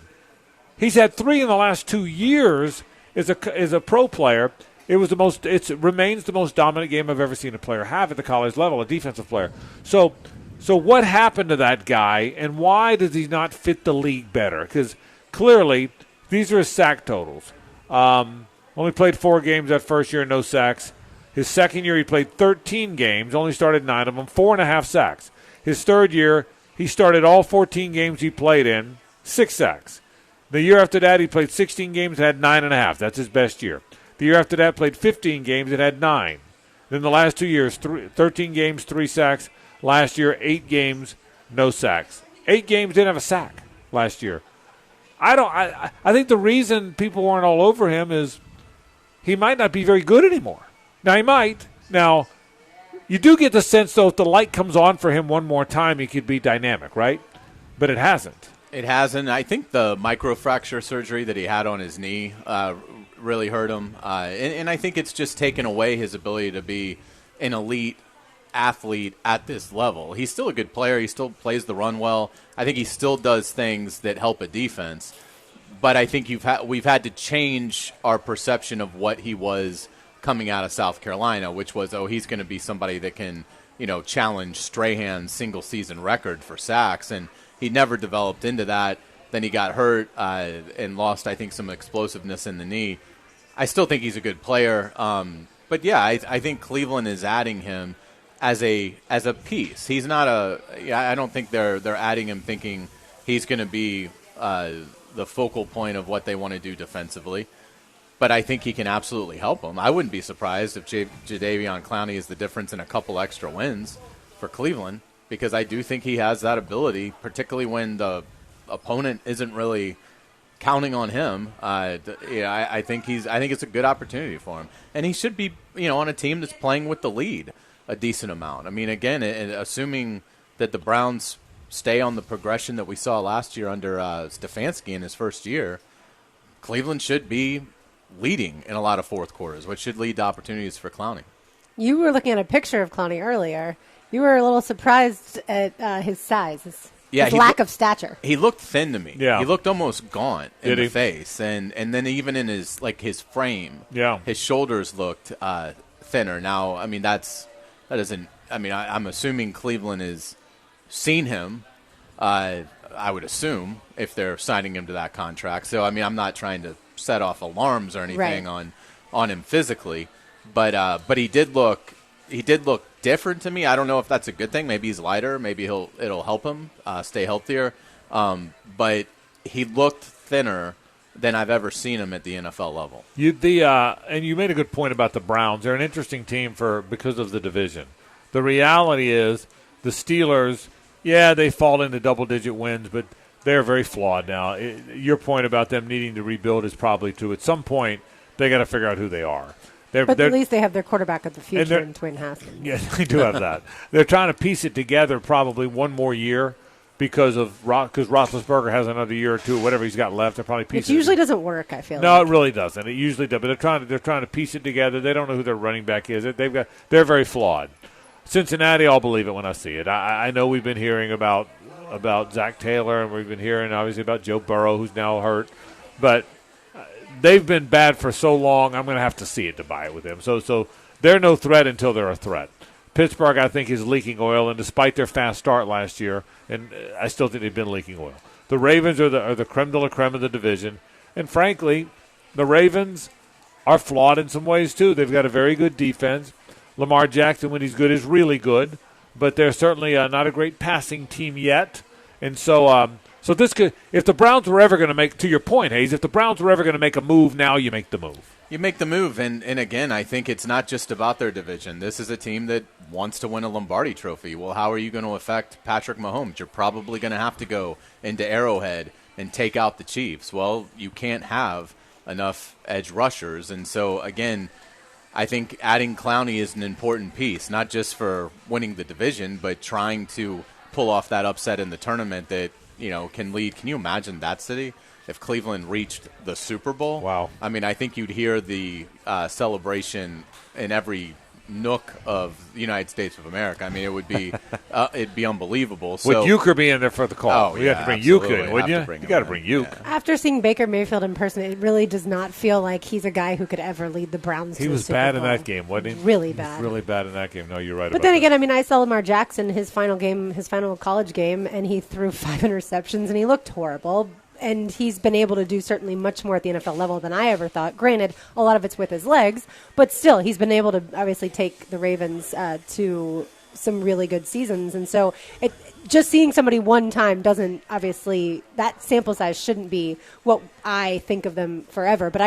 He's had 3 in the last 2 years as a pro player. It remains the most dominant game I've ever seen a player have at the college level, a defensive player. So what happened to that guy, and why does he not fit the league better? Because clearly these are his sack totals. Only played 4 games that first year, no sacks. His second year he played 13 games, only started 9 of them, 4.5 sacks. His third year he started all 14 games he played in, 6 sacks. The year after that he played 16 games and had 9.5. That's his best year. The year after that, played 15 games and had 9. Then the last 2 years, 13 games, 3 sacks. Last year, 8 games, no sacks. 8 games, didn't have a sack last year. I think the reason people weren't all over him is he might not be very good anymore. Now, he might. Now, you do get the sense, though, if the light comes on for him one more time, he could be dynamic, right? But it hasn't. It hasn't. I think the microfracture surgery that he had on his knee really hurt him. And I think it's just taken away his ability to be an elite athlete at this level. He's still a good player. He still plays the run well. I think he still does things that help a defense. But I think we've had to change our perception of what he was coming out of South Carolina, which was, he's going to be somebody that can, challenge Strahan's single-season record for sacks. And he never developed into that. Then he got hurt and lost, I think, some explosiveness in the knee. I still think he's a good player. But, yeah, I think Cleveland is adding him as a piece. He's not I don't think they're adding him thinking he's going to be the focal point of what they want to do defensively. But I think he can absolutely help them. I wouldn't be surprised if Jadeveon Clowney is the difference in a couple extra wins for Cleveland, because I do think he has that ability, particularly when the opponent isn't really counting on him. I think it's a good opportunity for him, and he should be on a team that's playing with the lead a decent amount. Again, assuming that the Browns stay on the progression that we saw last year under Stefanski in his first year, Cleveland should be leading in a lot of fourth quarters, which should lead to opportunities for Clowney. You were looking at a picture of Clowney earlier. You were a little surprised at his size, his lack of stature. He looked thin to me. Yeah. He looked almost gaunt in the face, and then even in his frame, his shoulders looked thinner. Now, that isn't. I'm assuming Cleveland has seen him. I would assume if they're signing him to that contract. So I'm not trying to set off alarms or anything on him physically, but he did look different to me. I don't know if that's a good thing. Maybe he's lighter. Maybe it'll help him stay healthier. But he looked thinner than I've ever seen him at the NFL level. And you made a good point about the Browns. They're an interesting team because of the division. The reality is the Steelers, they fall into double-digit wins, but they're very flawed now. Your point about them needing to rebuild is probably true. At some point, they got to figure out who they are. But at least they have their quarterback of the future in Dwayne Haskins. Yeah, they do have that. They're trying to piece it together probably one more year because Roethlisberger has another year or two, whatever he's got left. They're probably piecing. It usually doesn't work, I feel. No, it really doesn't. It usually does. But they're trying to piece it together. They don't know who their running back is. They're very flawed. Cincinnati, I'll believe it when I see it. I know we've been hearing about Zach Taylor, and we've been hearing obviously about Joe Burrow, who's now hurt, but they've been bad for so long. I'm going to have to see it to buy it with them. So they're no threat until they're a threat. Pittsburgh, I think, is leaking oil, and despite their fast start last year, and I still think they've been leaking oil. The Ravens are the creme de la creme of the division, and frankly, the Ravens are flawed in some ways too. They've got a very good defense. Lamar Jackson, when he's good, is really good, but they're certainly not a great passing team yet, and so this could, if the Browns were ever going to make, to your point, Hayes, if the Browns were ever going to make a move, now you make the move. You make the move, and again, I think it's not just about their division. This is a team that wants to win a Lombardi trophy. Well, how are you going to affect Patrick Mahomes? You're probably going to have to go into Arrowhead and take out the Chiefs. Well, you can't have enough edge rushers, and so, again, I think adding Clowney is an important piece, not just for winning the division, but trying to pull off that upset in the tournament that, can lead. Can you imagine that city? If Cleveland reached the Super Bowl? Wow. I mean, I think you'd hear the celebration in every nook of the United States of America. I mean, it would be it'd be unbelievable. So, would Euchre be in there for the call? Oh, You have to bring Euchre in, wouldn't you? You got to bring Euchre. After seeing Baker Mayfield in person, it really does not feel like he's a guy who could ever lead the Browns to He the was Super bad Bowl. in that game, wasn't he? Really bad. He was really bad in that game. No, you're right But about then that. again, I mean, I saw Lamar Jackson, his final college game, and he threw 5 interceptions, and he looked horrible. And he's been able to do certainly much more at the NFL level than I ever thought. Granted, a lot of it's with his legs, but still, he's been able to obviously take the Ravens to some really good seasons. And so just seeing somebody one time doesn't, obviously, that sample size shouldn't be what I think of them forever. But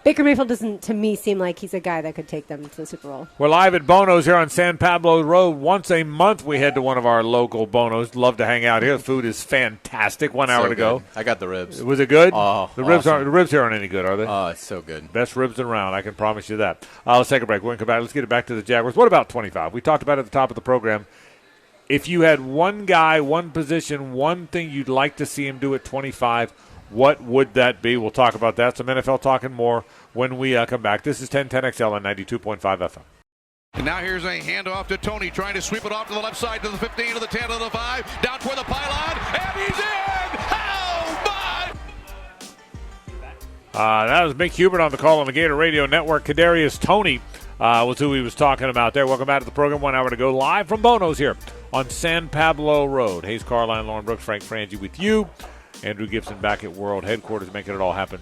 Baker Mayfield doesn't, to me, seem like he's a guy that could take them to the Super Bowl. We're live at Bono's here on San Pablo Road. Once a month, we head to one of our local Bono's. Love to hang out here. The food is fantastic. 1 hour to go. I got the ribs. Was it good? Oh, the ribs here aren't any good, are they? Oh, it's so good. Best ribs around. I can promise you that. Let's take a break. We're going to come back. Let's get it back to the Jaguars. What about 25? We talked about it at the top of the program. If you had one guy, one position, one thing you'd like to see him do at 25, what would that be? We'll talk about that. Some NFL talking more when we come back. This is 1010XL on 92.5 FM. And now here's a handoff to Tony, trying to sweep it off to the left side, to the 15, to the 10, to the 5, down toward the pylon, and he's in! How much? That was Mick Hubert on the call on the Gator Radio Network. Kadarius Toney was who he was talking about there. Welcome back to the program. 1 hour to go, live from Bono's here on San Pablo Road. Hayes Carline, Lauren Brooks, Frank Frangie with you. Andrew Gibson back at World Headquarters, making it all happen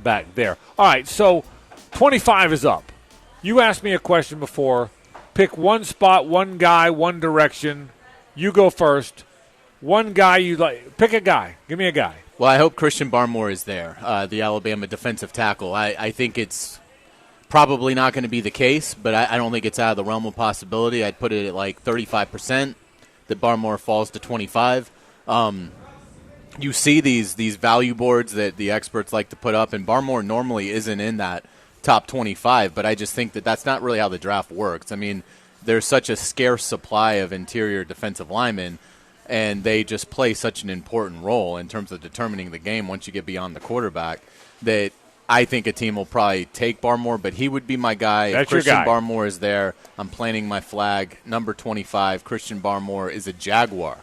back there. All right, so 25 is up. You asked me a question before. Pick one spot, one guy, one direction. You go first. One guy you like. Pick a guy. Give me a guy. Well, I hope Christian Barmore is there, the Alabama defensive tackle. I think it's probably not going to be the case, but I don't think it's out of the realm of possibility. I'd put it at like 35% that Barmore falls to 25. You see these value boards that the experts like to put up, and Barmore normally isn't in that top 25, but I just think that that's not really how the draft works. I mean, there's such a scarce supply of interior defensive linemen, and they just play such an important role in terms of determining the game once you get beyond the quarterback, that I think a team will probably take Barmore, but he would be my guy. That's if Christian your guy. Barmore is there, I'm planting my flag. Number 25, Christian Barmore is a Jaguar.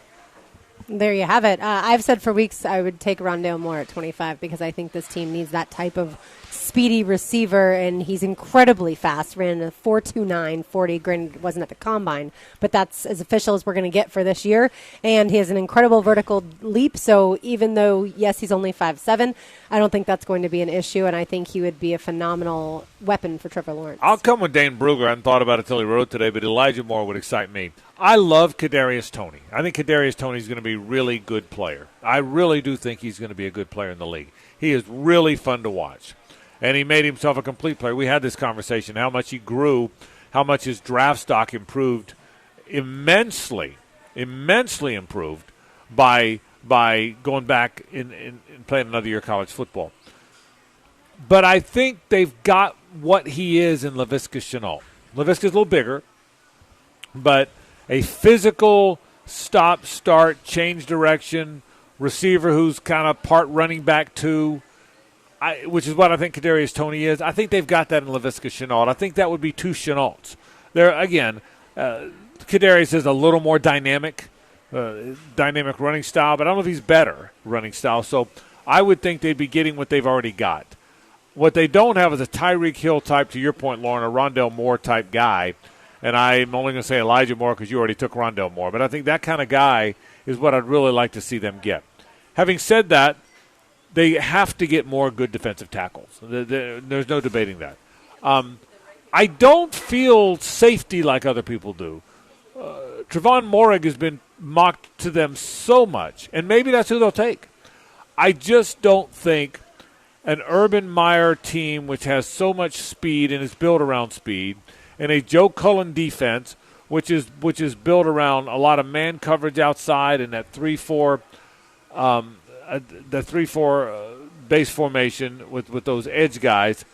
There you have it. I've said for weeks I would take Rondale Moore at 25 because I think this team needs that type of speedy receiver, and he's incredibly fast. Ran a 4.29 40. Granted, it wasn't at the combine, but that's as official as we're going to get for this year. And he has an incredible vertical leap. So even though, yes, he's only 5'7", I don't think that's going to be an issue, and I think he would be a phenomenal weapon for Trevor Lawrence. I'll come with Dane Brugger. I hadn't thought about it until he wrote today, but Elijah Moore would excite me. I love Kadarius Toney. I think Kadarius Toney is going to be a really good player. I really do think he's going to be a good player in the league. He is really fun to watch. And he made himself a complete player. We had this conversation, how much he grew, how much his draft stock improved, immensely improved by going back and playing another year of college football. But I think they've got what he is in Laviska Shenault. Laviska's a little bigger, but a physical stop, start, change direction receiver who's kind of part running back too, which is what I think Kadarius Toney is. I think they've got that in Laviska Shenault. I think that would be two Chenaults. There again, Kadarius is a little more dynamic running style, but I don't know if he's better running style. So I would think they'd be getting what they've already got. What they don't have is a Tyreek Hill type, to your point, Lauren, a Rondale Moore type guy. And I'm only going to say Elijah Moore because you already took Rondell Moore. But I think that kind of guy is what I'd really like to see them get. Having said that, they have to get more good defensive tackles. There's no debating that. I don't feel safety like other people do. Trevon Moehrig has been mocked to them so much, and maybe that's who they'll take. I just don't think an Urban Meyer team which has so much speed and is built around speed, and a Joe Cullen defense which is built around a lot of man coverage outside and that 3-4 base formation with those edge guys,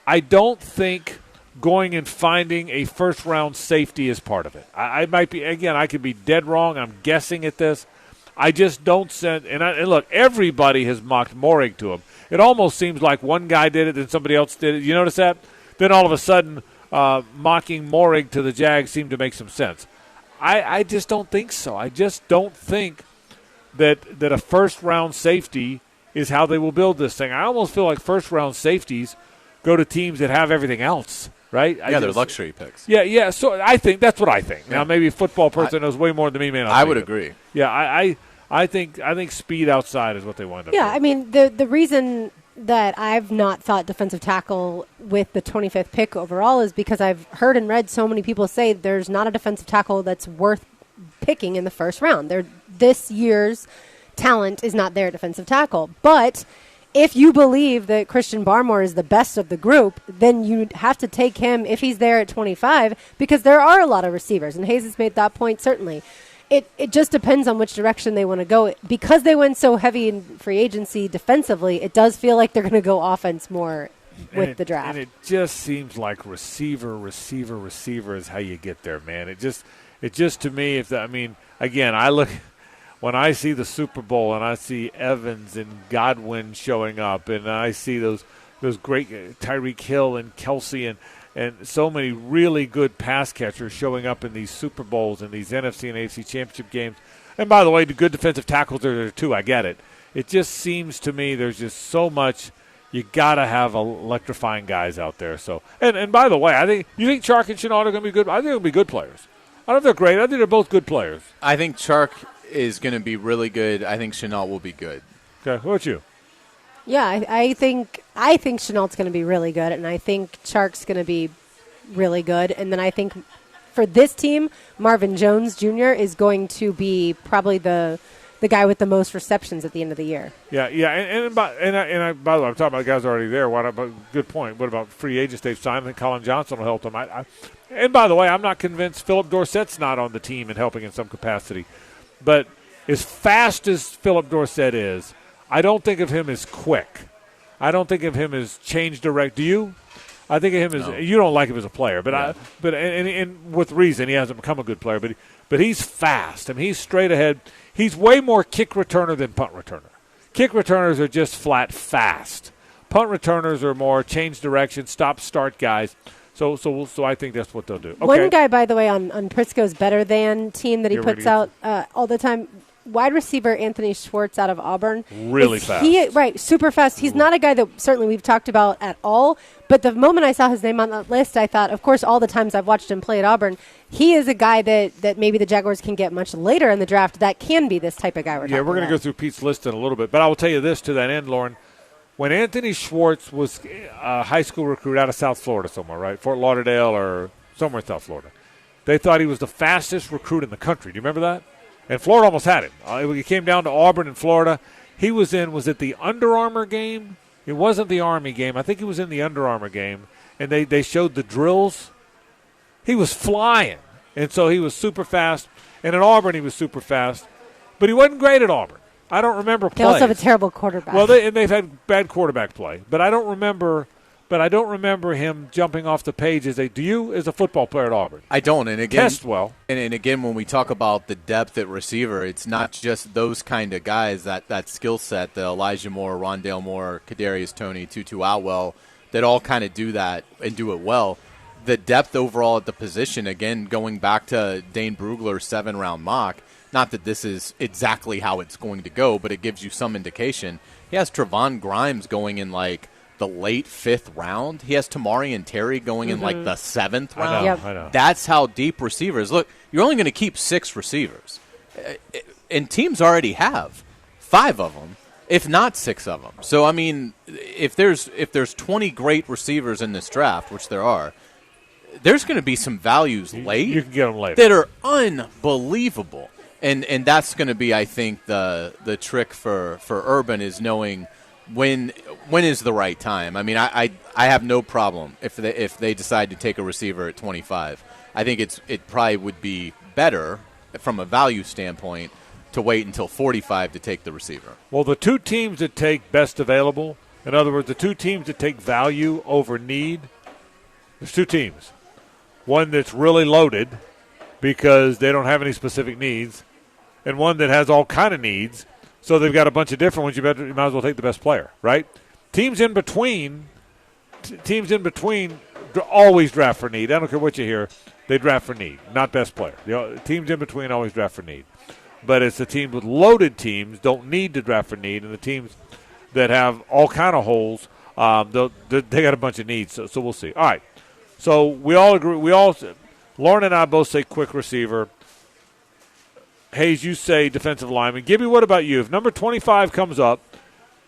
I don't think going and finding a first-round safety is part of it. I might be, again, I could be dead wrong. I'm guessing at this. I just don't send – and look, everybody has mocked Moehrig to him. It almost seems like one guy did it and somebody else did it. You notice that? Then all of a sudden, mocking Moehrig to the Jags seemed to make some sense. I just don't think so. I just don't think that a first-round safety is how they will build this thing. I almost feel like first-round safeties go to teams that have everything else. Right? Yeah, they're luxury picks. Yeah. So I think that's what I think. Now, maybe a football person knows way more than me. Man, I would agree. Yeah, I think speed outside is what they wind up. Yeah, doing. I mean the reason that I've not thought defensive tackle with the 25th pick overall is because I've heard and read so many people say there's not a defensive tackle that's worth picking in the first round. This year's talent is not there at defensive tackle, but if you believe that Christian Barmore is the best of the group, then you have to take him if he's there at 25 because there are a lot of receivers. And Hayes has made that point, certainly. It just depends on which direction they want to go. Because they went so heavy in free agency defensively, it does feel like they're going to go offense more with the draft. And it just seems like receiver is how you get there, man. It just to me, again, I look – when I see the Super Bowl and I see Evans and Godwin showing up and I see those great Tyreek Hill and Kelsey and so many really good pass catchers showing up in these Super Bowls and these NFC and AFC championship games. And by the way, the good defensive tackles are there too. I get it. It just seems to me there's just so much. You got to have electrifying guys out there. So and by the way, you think Chark and Shenault are going to be good? I think they're going to be good players. I don't know if they're great. I think they're both good players. I think Chark is going to be really good. I think Shenault will be good. Okay, what about you? Yeah, I think Shenault's going to be really good, and I think Chark's going to be really good. And then I think for this team, Marvin Jones Jr. is going to be probably the guy with the most receptions at the end of the year. Yeah, and by the way, I'm talking about the guys already there. Good point. What about free agents they've signed? I think Colin Johnson will help them. And by the way, I'm not convinced Philip Dorsett's not on the team and helping in some capacity. But as fast as Philip Dorsett is, I don't think of him as quick. I don't think of him as change direct. Do you? I think of him as you don't like him as a player, but yeah. And with reason, he hasn't become a good player. But he's fast. I mean, he's straight ahead. He's way more kick returner than punt returner. Kick returners are just flat fast. Punt returners are more change direction, stop start guys. So I think that's what they'll do. Okay. One guy, by the way, on Prisco's better than team that he puts out all the time, wide receiver Anthony Schwartz out of Auburn. Really fast. Super fast. He's not a guy that certainly we've talked about at all, but the moment I saw his name on that list, I thought, of course, all the times I've watched him play at Auburn, he is a guy that maybe the Jaguars can get much later in the draft that can be this type of guy we're talking about. Yeah, we're going to go through Pete's list in a little bit, but I will tell you this to that end, Lauren. When Anthony Schwartz was a high school recruit out of South Florida somewhere, right, Fort Lauderdale or somewhere in South Florida, they thought he was the fastest recruit in the country. Do you remember that? And Florida almost had him. He came down to Auburn in Florida. He was it the Under Armour game? It wasn't the Army game. I think he was in the Under Armour game, and they showed the drills. He was flying, and so he was super fast. And at Auburn, he was super fast. But he wasn't great at Auburn. I don't remember plays. They also have a terrible quarterback. Well, they've had bad quarterback play, but I don't remember him jumping off the page as a football player at Auburn. I don't, and again, test well. And again, when we talk about the depth at receiver, it's not just those kind of guys that skill set, the Elijah Moore, Rondale Moore, Kadarius Toney, Tutu Atwell, that all kind of do that and do it well. The depth overall at the position, again, going back to Dane Brugler's 7-round mock. Not that this is exactly how it's going to go, but it gives you some indication. He has Trevon Grimes going in like the late 5th round. He has Tamari and Terry going in like the 7th round. I know. That's how deep receivers look. You're only going to keep 6 receivers, and teams already have 5 of them, if not 6 of them. So I mean, if there's 20 great receivers in this draft, which there are, there's going to be some values late. You can get them later that are unbelievable, and that's going to be, I think, the trick for Urban is knowing when is the right time. I mean, I have no problem if they decide to take a receiver at 25. I think it probably would be better from a value standpoint to wait until 45 to take the receiver. Well, the 2 teams that take best available, in other words, the 2 teams that take value over need, there's 2 teams. One that's really loaded because they don't have any specific needs, and one that has all kind of needs. So they've got a bunch of different ones. You might as well take the best player, right? Teams in between always draft for need. I don't care what you hear. They draft for need, not best player. Teams in between always draft for need. But it's the teams with loaded teams don't need to draft for need, and the teams that have all kind of holes, they got a bunch of needs. So we'll see. All right. So we all agree. Lauren and I both say quick receiver. Hayes, you say defensive lineman. Gibby, what about you? If number 25 comes up,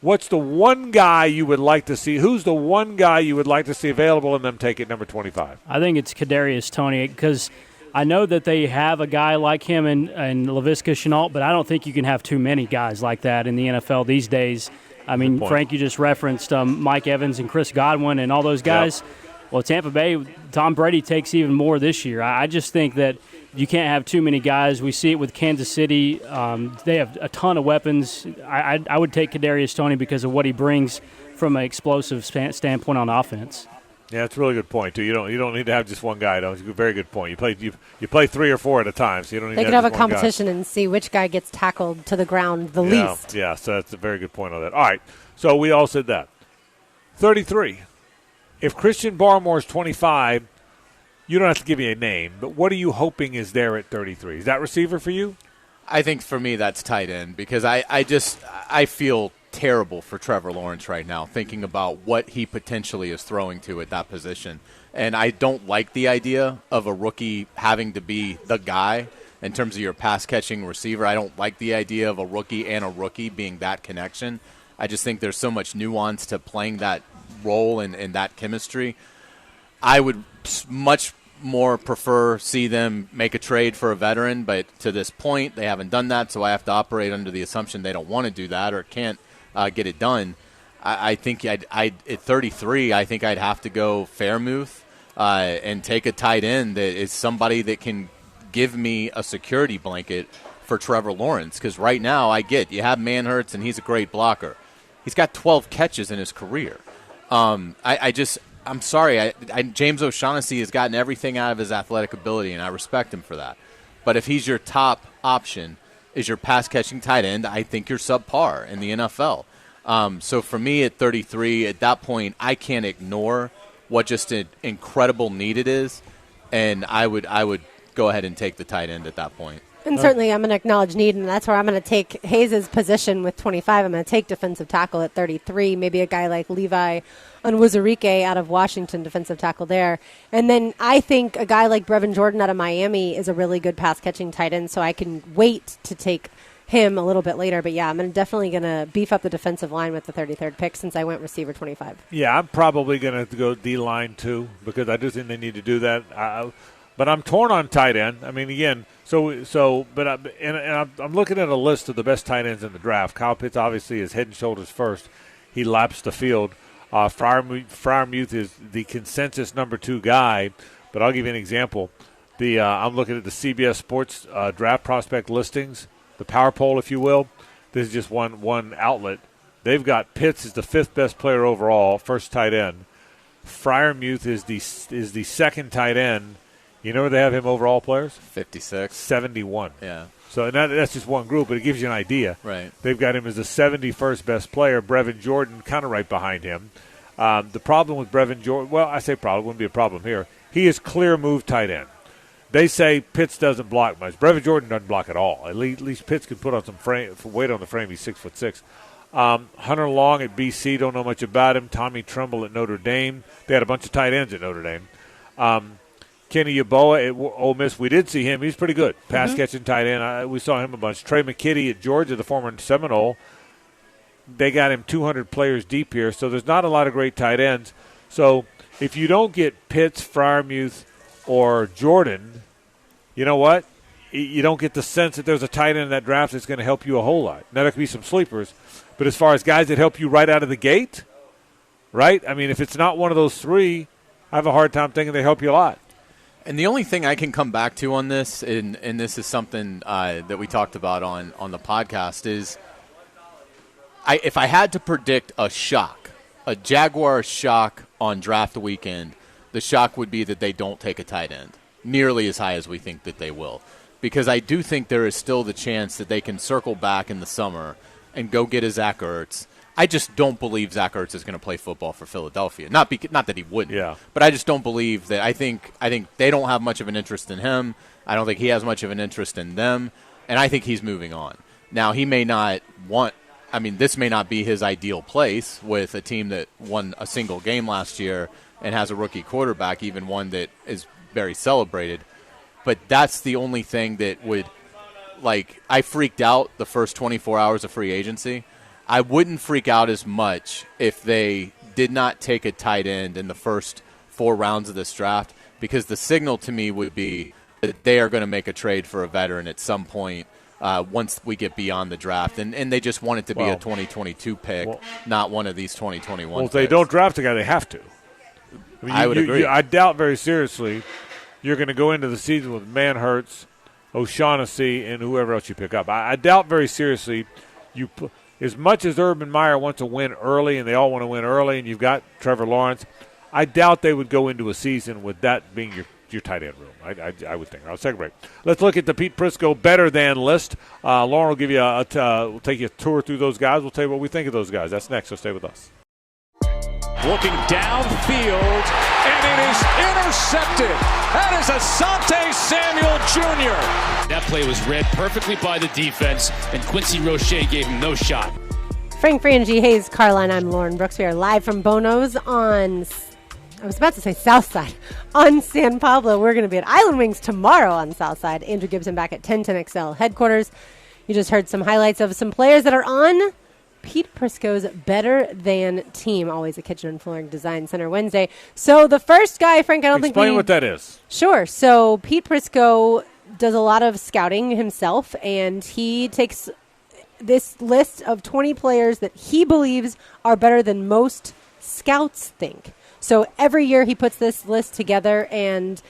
what's the one guy you would like to see? Who's the one guy you would like to see available and them take it number 25? I think it's Kadarius Toney because I know that they have a guy like him in Laviska Shenault, but I don't think you can have too many guys like that in the NFL these days. I mean, Frank, you just referenced Mike Evans and Chris Godwin and all those guys. Yep. Well, Tampa Bay, Tom Brady takes even more this year. I just think that you can't have too many guys. We see it with Kansas City. They have a ton of weapons. I would take Kadarius Toney because of what he brings from an explosive standpoint on offense. Yeah, that's a really good point too. You don't need to have just one guy. It's a very good point. You play 3 or 4 at a time, so you don't need. They to could have a just one competition guy. and see which guy gets tackled to the ground the least. Yeah, so that's a very good point on that. All right, so we all said that. 33. If Christian Barmore is 25, you don't have to give me a name, but what are you hoping is there at 33? Is that receiver for you? I think for me that's tight end because I feel terrible for Trevor Lawrence right now thinking about what he potentially is throwing to at that position. And I don't like the idea of a rookie having to be the guy in terms of your pass-catching receiver. I don't like the idea of a rookie and a rookie being that connection. I just think there's so much nuance to playing that role and that chemistry. I would much more prefer see them make a trade for a veteran, but to this point they haven't done that, so I have to operate under the assumption they don't want to do that or can't get it done. I think at 33, I think I'd have to go Fairmouth and take a tight end that is somebody that can give me a security blanket for Trevor Lawrence, because right now you have Manhurts and he's a great blocker. He's got 12 catches in his career. I'm sorry. James O'Shaughnessy has gotten everything out of his athletic ability, and I respect him for that. But if he's your top option, is your pass-catching tight end, I think you're subpar in the NFL. So for me at 33, at that point, I can't ignore what just an incredible need it is, and I would go ahead and take the tight end at that point. And certainly I'm going to acknowledge need, and that's where I'm going to take Hayes' position with 25. I'm going to take defensive tackle at 33, maybe a guy like Levi Onwuzurike out of Washington, defensive tackle there. And then I think a guy like Brevin Jordan out of Miami is a really good pass-catching tight end, so I can wait to take him a little bit later. But, yeah, I'm definitely going to beef up the defensive line with the 33rd pick since I went receiver 25. Yeah, I'm probably going to go D-line too because I do think they need to do that. But I'm torn on tight end. I mean, again, but I'm looking at a list of the best tight ends in the draft. Kyle Pitts obviously is head and shoulders first. He laps the field. Freiermuth is the consensus number 2 guy. But I'll give you an example. I'm looking at the CBS Sports draft prospect listings, the power poll, if you will. This is just one outlet. They've got Pitts as the 5th best player overall, first tight end. Freiermuth is the second tight end. You know where they have him overall players? 56. 71. Yeah. So that's just one group, but it gives you an idea. Right. They've got him as the 71st best player. Brevin Jordan kind of right behind him. The problem with Brevin Jordan, well, I say problem, wouldn't be a problem here. He is clear move tight end. They say Pitts doesn't block much. Brevin Jordan doesn't block at all. At least Pitts can put on some weight on the frame. He's 6'6". Hunter Long at BC, don't know much about him. Tommy Tremble at Notre Dame. They had a bunch of tight ends at Notre Dame. Kenny Yeboah at Ole Miss, we did see him. He's pretty good. Pass-catching tight end. We saw him a bunch. Trey McKitty at Georgia, the former Seminole. They got him 200 players deep here, so there's not a lot of great tight ends. So if you don't get Pitts, Freiermuth, or Jordan, you know what? You don't get the sense that there's a tight end in that draft that's going to help you a whole lot. Now, there could be some sleepers, but as far as guys that help you right out of the gate, right? I mean, if it's not one of those three, I have a hard time thinking they help you a lot. And the only thing I can come back to on this, and this is something that we talked about on the podcast, is if I had to predict a shock, a Jaguar shock on draft weekend, the shock would be that they don't take a tight end nearly as high as we think that they will. Because I do think there is still the chance that they can circle back in the summer and go get a Zach Ertz. I just don't believe Zach Ertz is going to play football for Philadelphia. Not that he wouldn't, but I just don't believe that. I think they don't have much of an interest in him. I don't think he has much of an interest in them, and I think he's moving on. Now, he may not want – I mean, this may not be his ideal place with a team that won a single game last year and has a rookie quarterback, even one that is very celebrated. But that's the only thing that would – like, I freaked out the first 24 hours of free agency. I wouldn't freak out as much if they did not take a tight end in the first 4 rounds of this draft, because the signal to me would be that they are going to make a trade for a veteran at some point once we get beyond the draft. And they just want it to be a 2022 pick, not one of these 2021 Well, if picks. they don't draft a guy, they have to. I would agree. I doubt very seriously you're going to go into the season with Manhurts, O'Shaughnessy, and whoever else you pick up. I doubt very seriously you – as much as Urban Meyer wants to win early, and they all want to win early, and you've got Trevor Lawrence, I doubt they would go into a season with that being your tight end room. I would think. I'll take a break. Let's look at the Pete Prisco better than list. Lauren will give you we'll take you a tour through those guys. We'll tell you what we think of those guys. That's next, so stay with us. Looking downfield, and it is intercepted. That is Asante Samuel Jr. That play was read perfectly by the defense, and Quincy Roche gave him no shot. Frank Frangie, Hayes Carline, I'm Lauren Brooks. We are live from Bono's on, I was about to say Southside, on San Pablo. We're going to be at Island Wings tomorrow on Southside. Andrew Gibson back at 1010XL headquarters. You just heard some highlights of some players that are on Pete Prisco's Better Than Team, always a Kitchen and Flooring Design Center Wednesday. So the first guy, Frank, I don't think Explain what that is. Sure. So Pete Prisco does a lot of scouting himself, and he takes this list of 20 players that he believes are better than most scouts think. So every year he puts this list together, and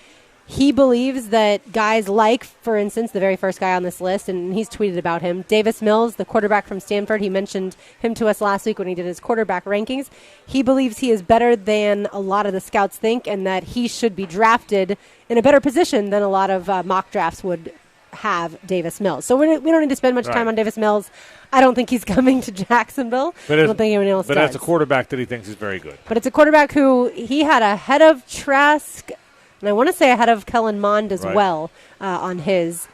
he believes that guys like, for instance, the very first guy on this list, and he's tweeted about him, Davis Mills, the quarterback from Stanford. He mentioned him to us last week when he did his quarterback rankings. He believes he is better than a lot of the scouts think, and that he should be drafted in a better position than a lot of mock drafts would have Davis Mills. So we don't need to spend much time on Davis Mills. I don't think he's coming to Jacksonville. I don't think anyone else does. But as a quarterback that he thinks is very good. But it's a quarterback who he had ahead of Trask, and I want to say ahead of Kellen Mond as well on his.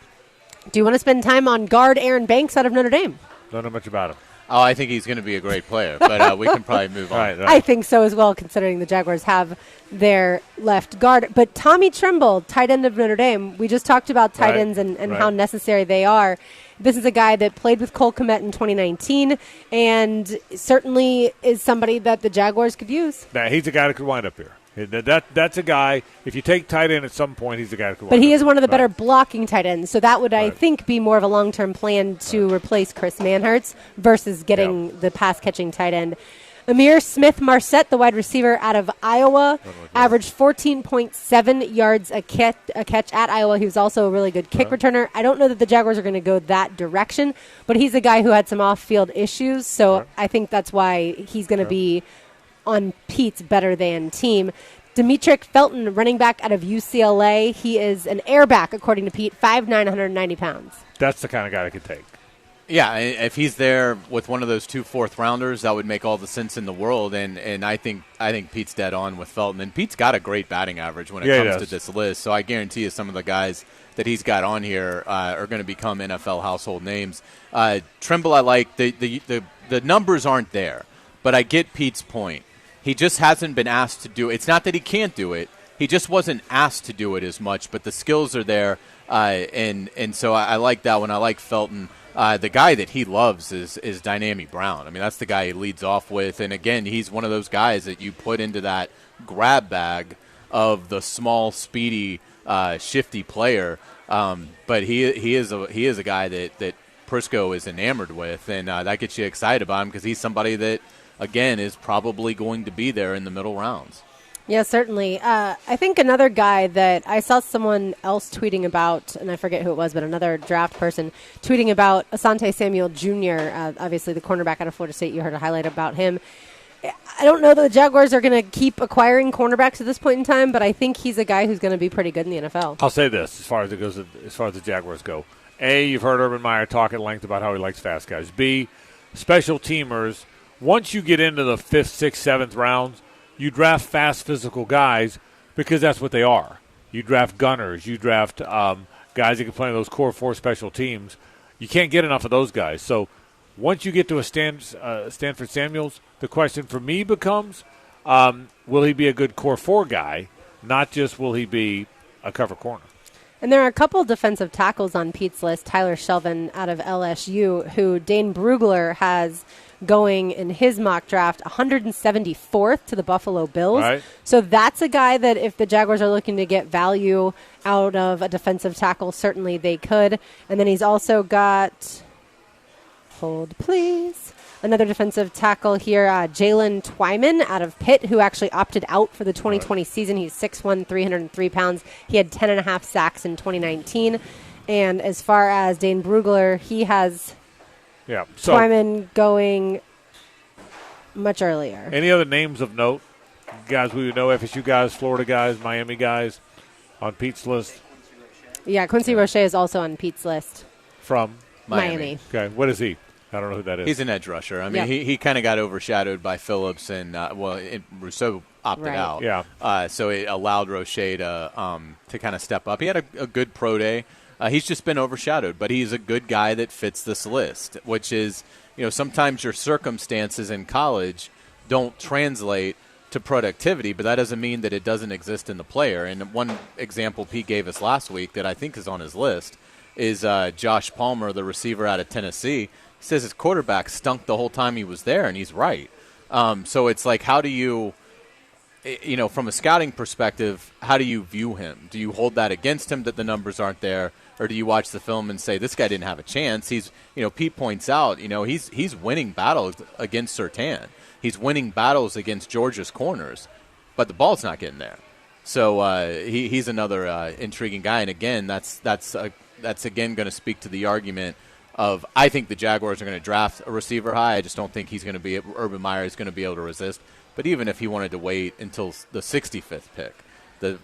Do you want to spend time on guard Aaron Banks out of Notre Dame? Don't know much about him. Oh, I think he's going to be a great player, but we can probably move on. Right. I think so as well, considering the Jaguars have their left guard. But Tommy Tremble, tight end of Notre Dame, we just talked about tight ends and how necessary they are. This is a guy that played with Cole Kmet in 2019 and certainly is somebody that the Jaguars could use. Nah, he's a guy that could wind up here. That's a guy, if you take tight end at some point, he's a guy that could wind up. But he is one of the better blocking tight ends, so that would, I think, be more of a long-term plan to replace Chris Manhertz versus getting the pass-catching tight end. Amir Smith-Marset, the wide receiver out of Iowa, averaged 14.7 yards a catch at Iowa. He was also a really good kick returner. I don't know that the Jaguars are going to go that direction, but he's a guy who had some off-field issues, so I think that's why he's going to be on Pete's Better Than Team. Demetric Felton, running back out of UCLA. He is an airback, according to Pete, 5'9", 190 pounds. That's the kind of guy I could take. Yeah, if he's there with one of those 2 fourth-rounders, that would make all the sense in the world. And I think Pete's dead on with Felton. And Pete's got a great batting average when it comes to this list. So I guarantee you some of the guys that he's got on here are going to become NFL household names. Trimble, I like. The the numbers aren't there. But I get Pete's point. He just hasn't been asked to do it. It's not that he can't do it. He just wasn't asked to do it as much, but the skills are there, and so I like that one. I like Felton. The guy that he loves is Dynamic Brown. I mean, that's the guy he leads off with, and again, he's one of those guys that you put into that grab bag of the small, speedy, shifty player. But he is a guy that Prisco is enamored with, and that gets you excited about him because he's somebody that, again, is probably going to be there in the middle rounds. Yeah, certainly. I think another guy that I saw someone else tweeting about, and I forget who it was, but another draft person tweeting about Asante Samuel Jr., obviously the cornerback out of Florida State. You heard a highlight about him. I don't know that the Jaguars are going to keep acquiring cornerbacks at this point in time, but I think he's a guy who's going to be pretty good in the NFL. I'll say this as far as the Jaguars go. A, you've heard Urban Meyer talk at length about how he likes fast guys. B, special teamers. Once you get into the 5th, 6th, 7th rounds, you draft fast, physical guys because that's what they are. You draft gunners. You draft guys that can play in those core 4 special teams. You can't get enough of those guys. So once you get to a Stanford Samuels, the question for me becomes, will he be a good core 4 guy, not just will he be a cover corner? And there are a couple defensive tackles on Pete's list. Tyler Shelvin out of LSU, who Dane Brugler has going in his mock draft 174th to the Buffalo Bills. Right. So that's a guy that if the Jaguars are looking to get value out of a defensive tackle, certainly they could. And then he's also got, hold please, another defensive tackle here, Jalen Twyman out of Pitt, who actually opted out for the 2020 season. He's 6'1", 303 pounds. He had 10.5 sacks in 2019. And as far as Dane Brugler, he has Twyman going much earlier. Any other names of note? Guys we would know, FSU guys, Florida guys, Miami guys on Pete's list? Yeah, Quincy Roche is also on Pete's list. From? Miami. Okay, what is he? I don't know who that is. He's an edge rusher. I mean, he kind of got overshadowed by Phillips, and Rousseau opted out. Yeah. So it allowed Roche to kind of step up. He had a good pro day. He's just been overshadowed, but he's a good guy that fits this list, which is, sometimes your circumstances in college don't translate to productivity, but that doesn't mean that it doesn't exist in the player. And one example Pete gave us last week that I think is on his list is Josh Palmer, the receiver out of Tennessee. He says his quarterback stunk the whole time he was there, and he's right. So it's like, how do you, from a scouting perspective, how do you view him? Do you hold that against him that the numbers aren't there? Or do you watch the film and say, this guy didn't have a chance? He's, Pete points out, he's winning battles against Surtain. He's winning battles against Georgia's corners, but the ball's not getting there. So he's another intriguing guy. And again, that's again going to speak to the argument of, I think the Jaguars are going to draft a receiver high. I just don't think he's going to be, Urban Meyer is going to be able to resist. But even if he wanted to wait until the 65th pick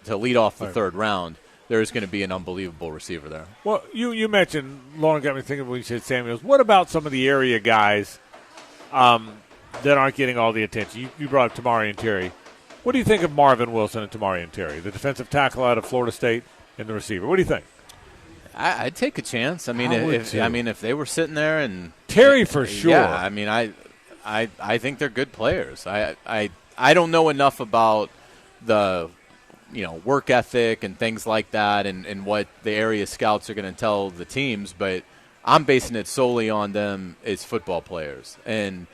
to lead off the third round, there's going to be an unbelievable receiver there. Well, you mentioned, Lauren got me thinking when you said Samuels. What about some of the area guys that aren't getting all the attention? You brought up Tamari and Terry. What do you think of Marvin Wilson and Tamari and Terry, the defensive tackle out of Florida State and the receiver? What do you think? I'd take a chance. I mean, if they were sitting there and Terry for sure. Yeah, I mean, I think they're good players. I don't know enough about the work ethic and things like that and what the area scouts are going to tell the teams, but I'm basing it solely on them as football players. And